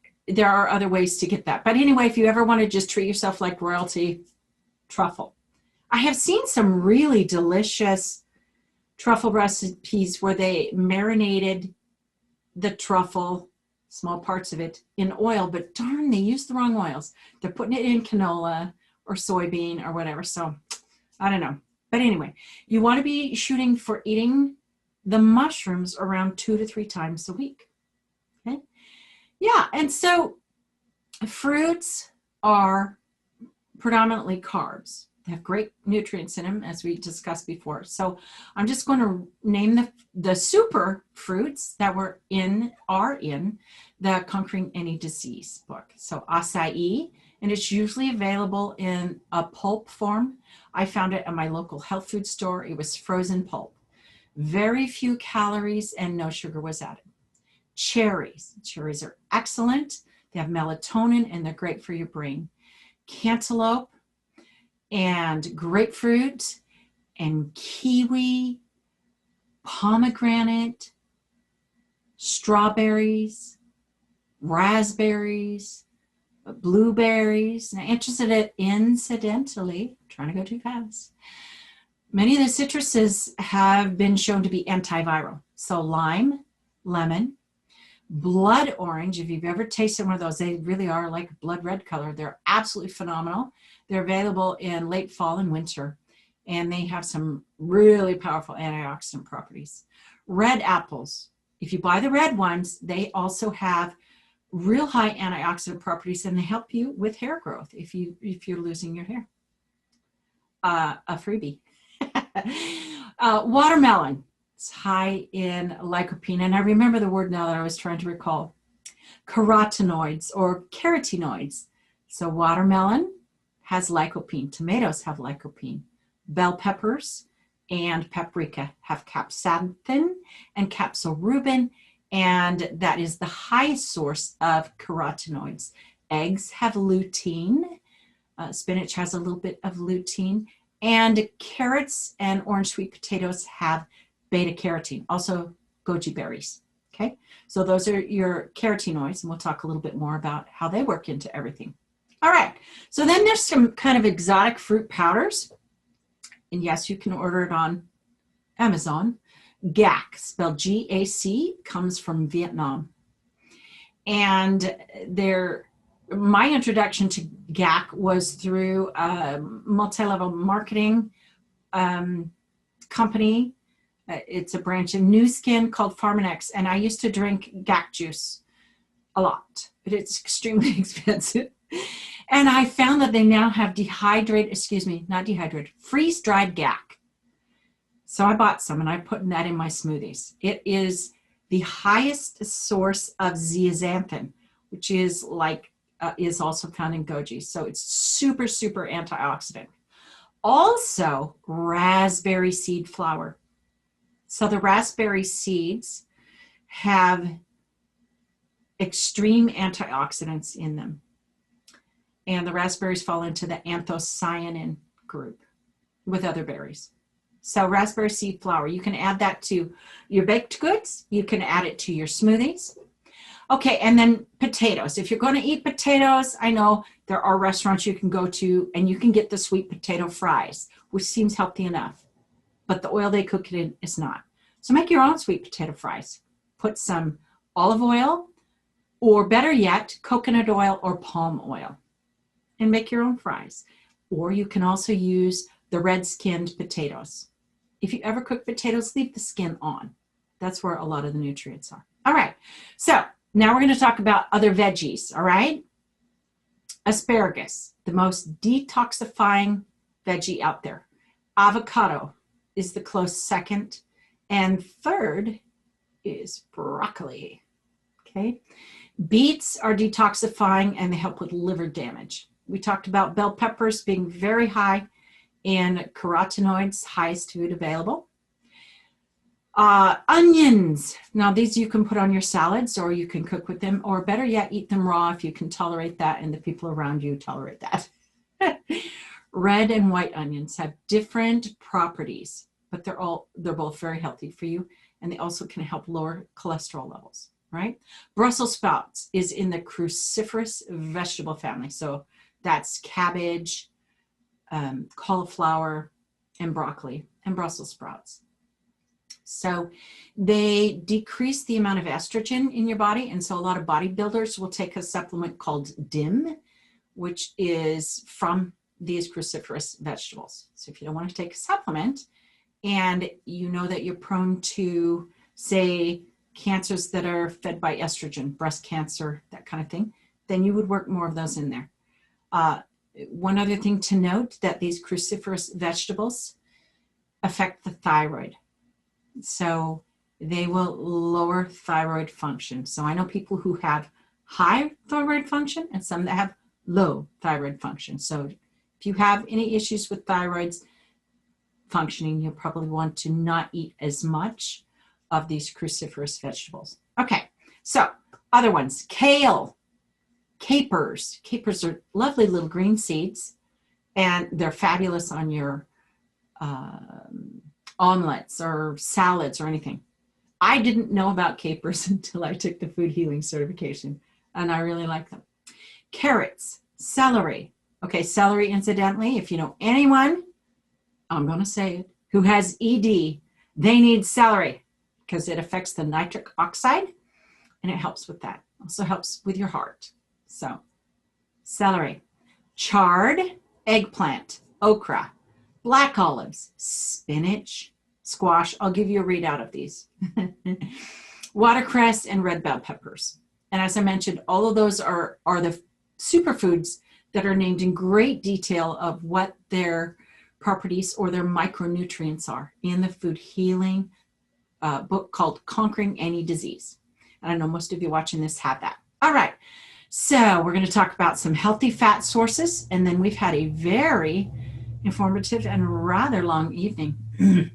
are other ways to get that. But anyway, if you ever want to just treat yourself like royalty, truffle. I have seen some really delicious truffle recipes where they marinated the truffle, small parts of it, in oil, but darn, they used the wrong oils. They're putting it in canola or soybean or whatever. So I don't know. But anyway, you want to be shooting for eating the mushrooms around 2 to 3 times a week. Okay. Yeah. And so fruits are predominantly carbs. They have great nutrients in them, as we discussed before. So I'm just going to name the super fruits that are in the Conquering Any Disease book. So acai, and it's usually available in a pulp form. I found it at my local health food store. It was frozen pulp. Very few calories and no sugar was added. Cherries. Cherries are excellent. They have melatonin and they're great for your brain. Cantaloupe and grapefruit and kiwi, pomegranate, strawberries, raspberries, blueberries. Now, incidentally, trying to go too fast, many of the citruses have been shown to be antiviral. So lime, lemon, blood orange, if you've ever tasted one of those, they really are like blood red color. They're absolutely phenomenal. They're available in late fall and winter, and they have some really powerful antioxidant properties. Red apples, if you buy the red ones, they also have real high antioxidant properties, and they help you with hair growth if you're losing your hair. A freebie. Watermelon. It's high in lycopene, and I remember the word now that I was trying to recall. Carotenoids or carotenoids. So watermelon has lycopene. Tomatoes have lycopene. Bell peppers and paprika have capsaicin and capsorubin, and that is the highest source of carotenoids. Eggs have lutein. Spinach has a little bit of lutein, and carrots and orange sweet potatoes have beta carotene, also goji berries. Okay, so those are your carotenoids, and we'll talk a little bit more about how they work into everything. All right, so then there's some kind of exotic fruit powders. And yes, you can order it on Amazon. GAC, spelled G-A-C, comes from Vietnam. And my introduction to GAC was through a multi-level marketing company. It's a branch of Nu Skin called Pharmanex, and I used to drink GAC juice a lot, but it's extremely expensive. And I found that they now have freeze-dried GAC. So I bought some and I put that in my smoothies. It is the highest source of zeaxanthin, which is is also found in goji. So it's super, super antioxidant. Also, raspberry seed flour. So the raspberry seeds have extreme antioxidants in them. And the raspberries fall into the anthocyanin group with other berries. So raspberry seed flour, you can add that to your baked goods. You can add it to your smoothies. Okay, and then potatoes. If you're going to eat potatoes, I know there are restaurants you can go to and you can get the sweet potato fries, which seems healthy enough, but the oil they cook it in is not. So make your own sweet potato fries. Put some olive oil, or better yet, coconut oil or palm oil, and make your own fries. Or you can also use the red-skinned potatoes. If you ever cook potatoes, leave the skin on. That's where a lot of the nutrients are. All right, so now we're going to talk about other veggies, all right? Asparagus, the most detoxifying veggie out there. Avocado is the close second. And third is broccoli, okay? Beets are detoxifying and they help with liver damage. We talked about bell peppers being very high in carotenoids, highest food available. Onions. Now these you can put on your salads or you can cook with them, or better yet, eat them raw if you can tolerate that and the people around you tolerate that. Red and white onions have different properties, but they're both very healthy for you, and they also can help lower cholesterol levels, right? Brussels sprouts is in the cruciferous vegetable family. So that's cabbage, cauliflower, and broccoli, and Brussels sprouts. So they decrease the amount of estrogen in your body. And so a lot of bodybuilders will take a supplement called DIM, which is from these cruciferous vegetables. So if you don't want to take a supplement and you know that you're prone to, say, cancers that are fed by estrogen, breast cancer, that kind of thing, then you would work more of those in there. One other thing to note, that these cruciferous vegetables affect the thyroid. So they will lower thyroid function. So I know people who have high thyroid function and some that have low thyroid function. So if you have any issues with thyroids functioning, you'll probably want to not eat as much of these cruciferous vegetables. Okay, so other ones, kale. Capers. Capers are lovely little green seeds, and they're fabulous on your omelets or salads or anything. I didn't know about capers until I took the food healing certification, and I really like them. Carrots, celery. Okay, celery, incidentally, if you know anyone, I'm going to say it, who has ED, they need celery because it affects the nitric oxide, and it helps with that. Also helps with your heart. So, celery, chard, eggplant, okra, black olives, spinach, squash. I'll give you a readout of these. Watercress and red bell peppers. And as I mentioned, all of those are the superfoods that are named in great detail of what their properties or their micronutrients are in the food healing book called Conquering Any Disease. And I know most of you watching this have that. All right. So we're going to talk about some healthy fat sources, and then we've had a very informative and rather long evening.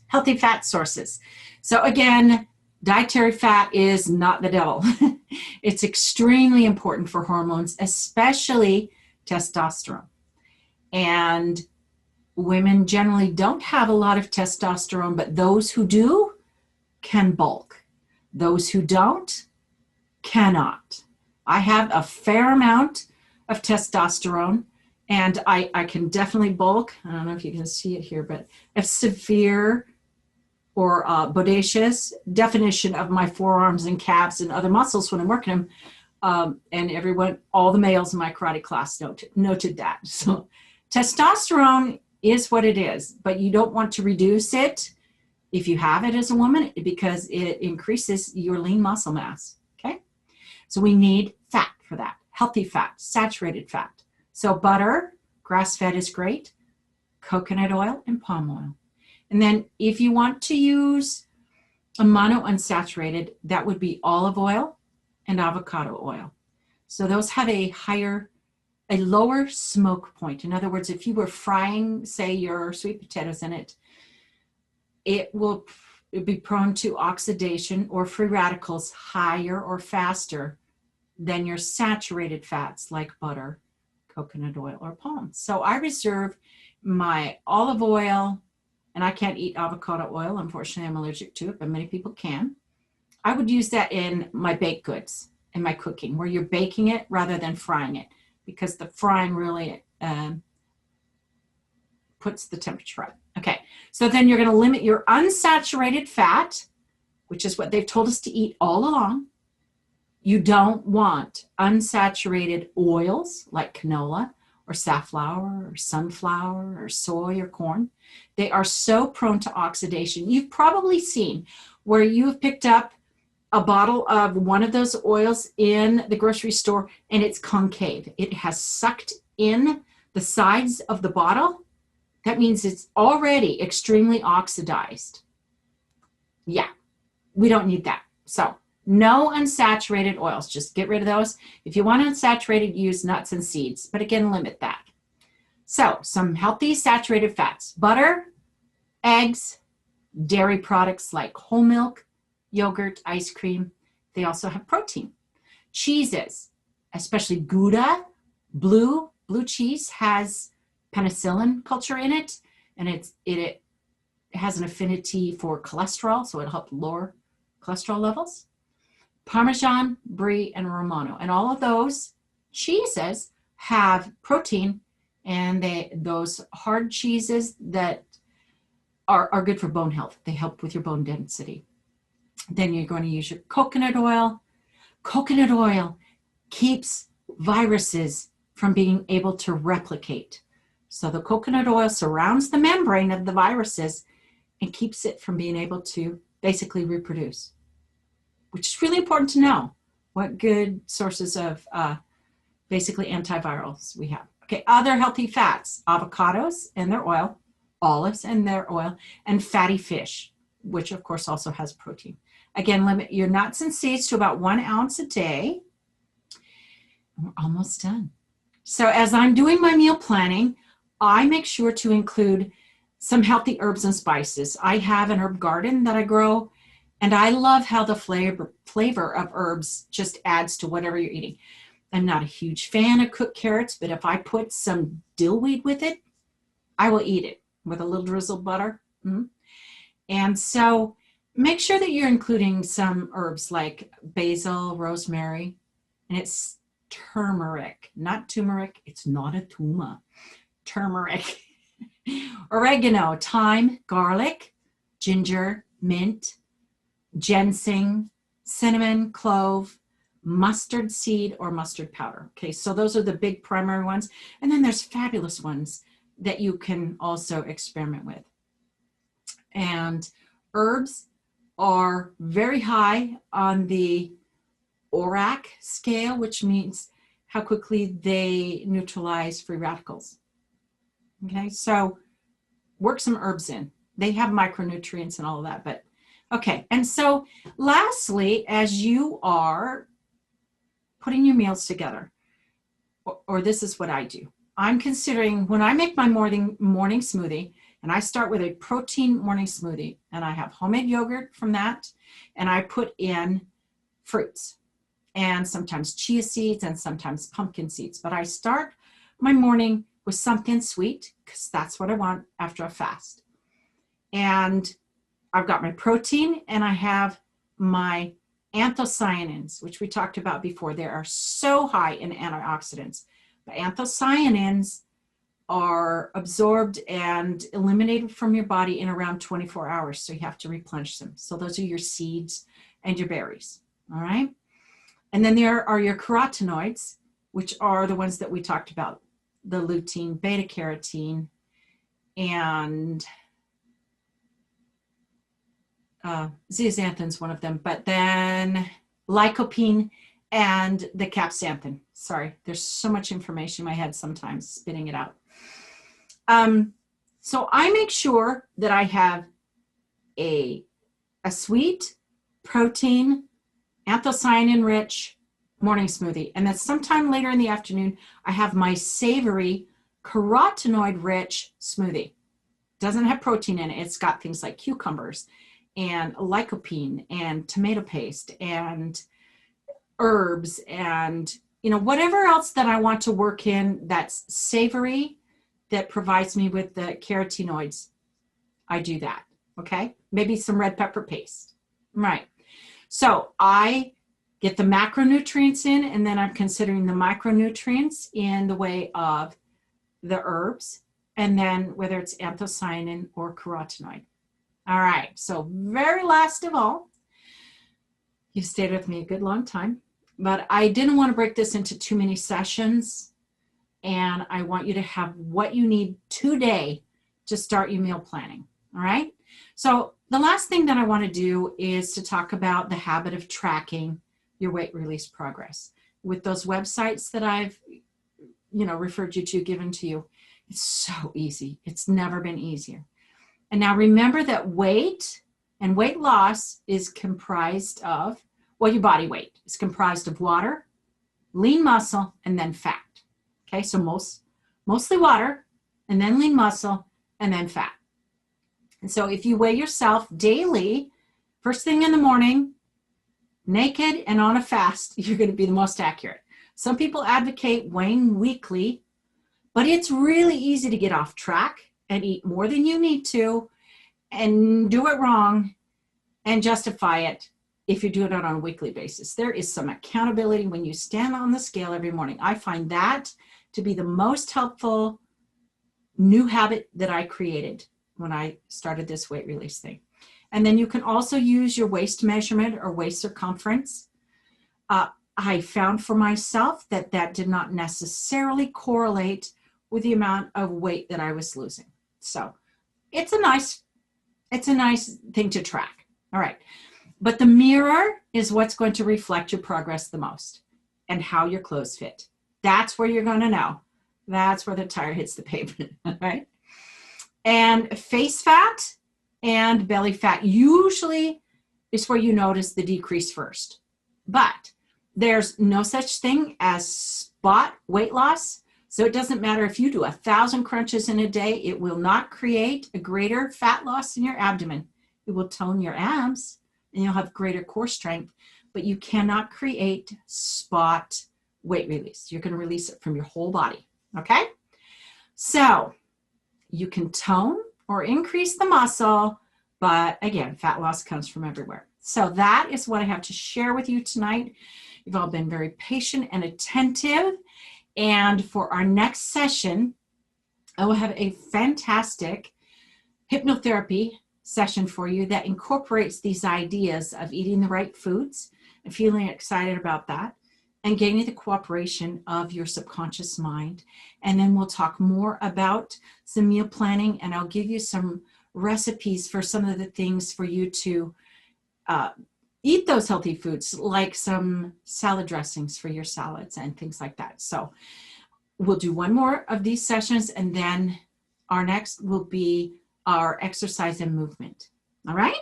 Healthy fat sources. So again, dietary fat is not the devil. It's extremely important for hormones, especially testosterone. And women generally don't have a lot of testosterone, but those who do can bulk. Those who don't cannot. I have a fair amount of testosterone, and I can definitely bulk. I don't know if you can see it here, but a severe or bodacious definition of my forearms and calves and other muscles when I'm working them. And everyone, all the males in my karate class noted that. So testosterone is what it is, but you don't want to reduce it if you have it as a woman, because it increases your lean muscle mass, okay? So we need fat for that, healthy fat, saturated fat. So butter, grass-fed is great, coconut oil and palm oil. And then if you want to use a monounsaturated, that would be olive oil and avocado oil. So those have a lower smoke point. In other words, if you were frying, say, your sweet potatoes in it, it will be prone to oxidation or free radicals higher or faster than your saturated fats like butter, coconut oil, or palm. So I reserve my olive oil, and I can't eat avocado oil. Unfortunately, I'm allergic to it, but many people can. I would use that in my baked goods, in my cooking, where you're baking it rather than frying it, because the frying really puts the temperature up. Okay, so then you're going to limit your unsaturated fat, which is what they've told us to eat all along. You don't want unsaturated oils like canola or safflower or sunflower or soy or corn. They are so prone to oxidation. You've probably seen where you have picked up a bottle of one of those oils in the grocery store and it's concave. It has sucked in the sides of the bottle. That means it's already extremely oxidized. Yeah, we don't need that. So no unsaturated oils, just get rid of those. If you want unsaturated, use nuts and seeds, but again, limit that. So some healthy saturated fats: butter, eggs, dairy products like whole milk, yogurt, ice cream. They also have protein. Cheeses, especially Gouda, blue cheese has penicillin culture in it, and it has an affinity for cholesterol, so it'll help lower cholesterol levels. Parmesan, Brie, and Romano, and all of those cheeses have protein, and those hard cheeses that are good for bone health. They help with your bone density. Then you're going to use your coconut oil. Coconut oil keeps viruses from being able to replicate. So the coconut oil surrounds the membrane of the viruses and keeps it from being able to basically reproduce, which is really important to know what good sources of basically antivirals we have. Okay, other healthy fats: avocados and their oil, olives and their oil, and fatty fish, which of course also has protein. Again, limit your nuts and seeds to about 1 ounce a day. We're almost done. So as I'm doing my meal planning, I make sure to include some healthy herbs and spices. I have an herb garden that I grow, and I love how the flavor of herbs just adds to whatever you're eating. I'm not a huge fan of cooked carrots, but if I put some dillweed with it, I will eat it with a little drizzled butter. And so make sure that you're including some herbs like basil, rosemary, and it's turmeric, not turmeric. It's not a tumor. Turmeric. Oregano, thyme, garlic, ginger, mint, ginseng, cinnamon, clove, mustard seed or mustard powder. Okay, so those are the big primary ones. And then there's fabulous ones that you can also experiment with. And herbs are very high on the ORAC scale, which means how quickly they neutralize free radicals. Okay, so work some herbs in. They have micronutrients and all of that, but okay. And so lastly, as you are putting your meals together, or this is what I do. I'm considering, when I make my morning smoothie, and I start with a protein morning smoothie, and I have homemade yogurt from that, and I put in fruits, and sometimes chia seeds and sometimes pumpkin seeds. But I start my morning with something sweet, because that's what I want after a fast. And I've got my protein, and I have my anthocyanins, which we talked about before. They are so high in antioxidants. But anthocyanins are absorbed and eliminated from your body in around 24 hours. So you have to replenish them. So those are your seeds and your berries. All right. And then there are your carotenoids, which are the ones that we talked about, the lutein, beta carotene, and zeaxanthin's one of them, but then lycopene and the capsanthin. Sorry, there's so much information in my head sometimes, spitting it out. So I make sure that I have a sweet, protein, anthocyanin-rich morning smoothie. And then sometime later in the afternoon, I have my savory, carotenoid-rich smoothie. Doesn't have protein in it. It's got things like cucumbers and lycopene and tomato paste and herbs and, you know, whatever else that I want to work in that's savory, that provides me with the carotenoids. I do that. Okay. Maybe some red pepper paste. Right. So I get the macronutrients in, and then I'm considering the micronutrients in the way of the herbs, and then whether it's anthocyanin or carotenoid. All right, so very last of all, you've stayed with me a good long time, but I didn't want to break this into too many sessions, and I want you to have what you need today to start your meal planning. All right, so the last thing that I want to do is to talk about the habit of tracking your weight release progress. With those websites that I've, you know, referred you to, given to you, it's so easy. It's never been easier. And now remember that weight and weight loss is comprised of, well, your body weight is comprised of water, lean muscle, and then fat. Okay, so mostly water, and then lean muscle, and then fat. And so if you weigh yourself daily, first thing in the morning, naked and on a fast, you're going to be the most accurate. Some people advocate weighing weekly, but it's really easy to get off track and eat more than you need to and do it wrong and justify it if you do it on a weekly basis. There is some accountability when you stand on the scale every morning. I find that to be the most helpful new habit that I created when I started this weight release thing. And then you can also use your waist measurement or waist circumference. I found for myself that that did not necessarily correlate with the amount of weight that I was losing. So it's a nice thing to track. All right. But the mirror is what's going to reflect your progress the most, and how your clothes fit. That's where you're going to know. That's where the tire hits the pavement, right? And face fat and belly fat usually is where you notice the decrease first. But there's no such thing as spot weight loss. So it doesn't matter if you do 1,000 crunches in a day, it will not create a greater fat loss in your abdomen. It will tone your abs and you'll have greater core strength, but you cannot create spot weight release. You're going to release it from your whole body. Okay? So you can tone or increase the muscle, but again, fat loss comes from everywhere. So that is what I have to share with you tonight. You've all been very patient and attentive. And for our next session, I will have a fantastic hypnotherapy session for you that incorporates these ideas of eating the right foods and feeling excited about that, and gaining the cooperation of your subconscious mind. And then we'll talk more about some meal planning, and I'll give you some recipes for some of the things for you to eat those healthy foods, like some salad dressings for your salads and things like that. So we'll do one more of these sessions, and then our next will be our exercise and movement. All right?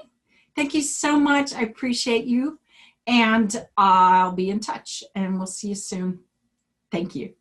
Thank you so much. I appreciate you. And I'll be in touch, and we'll see you soon. Thank you.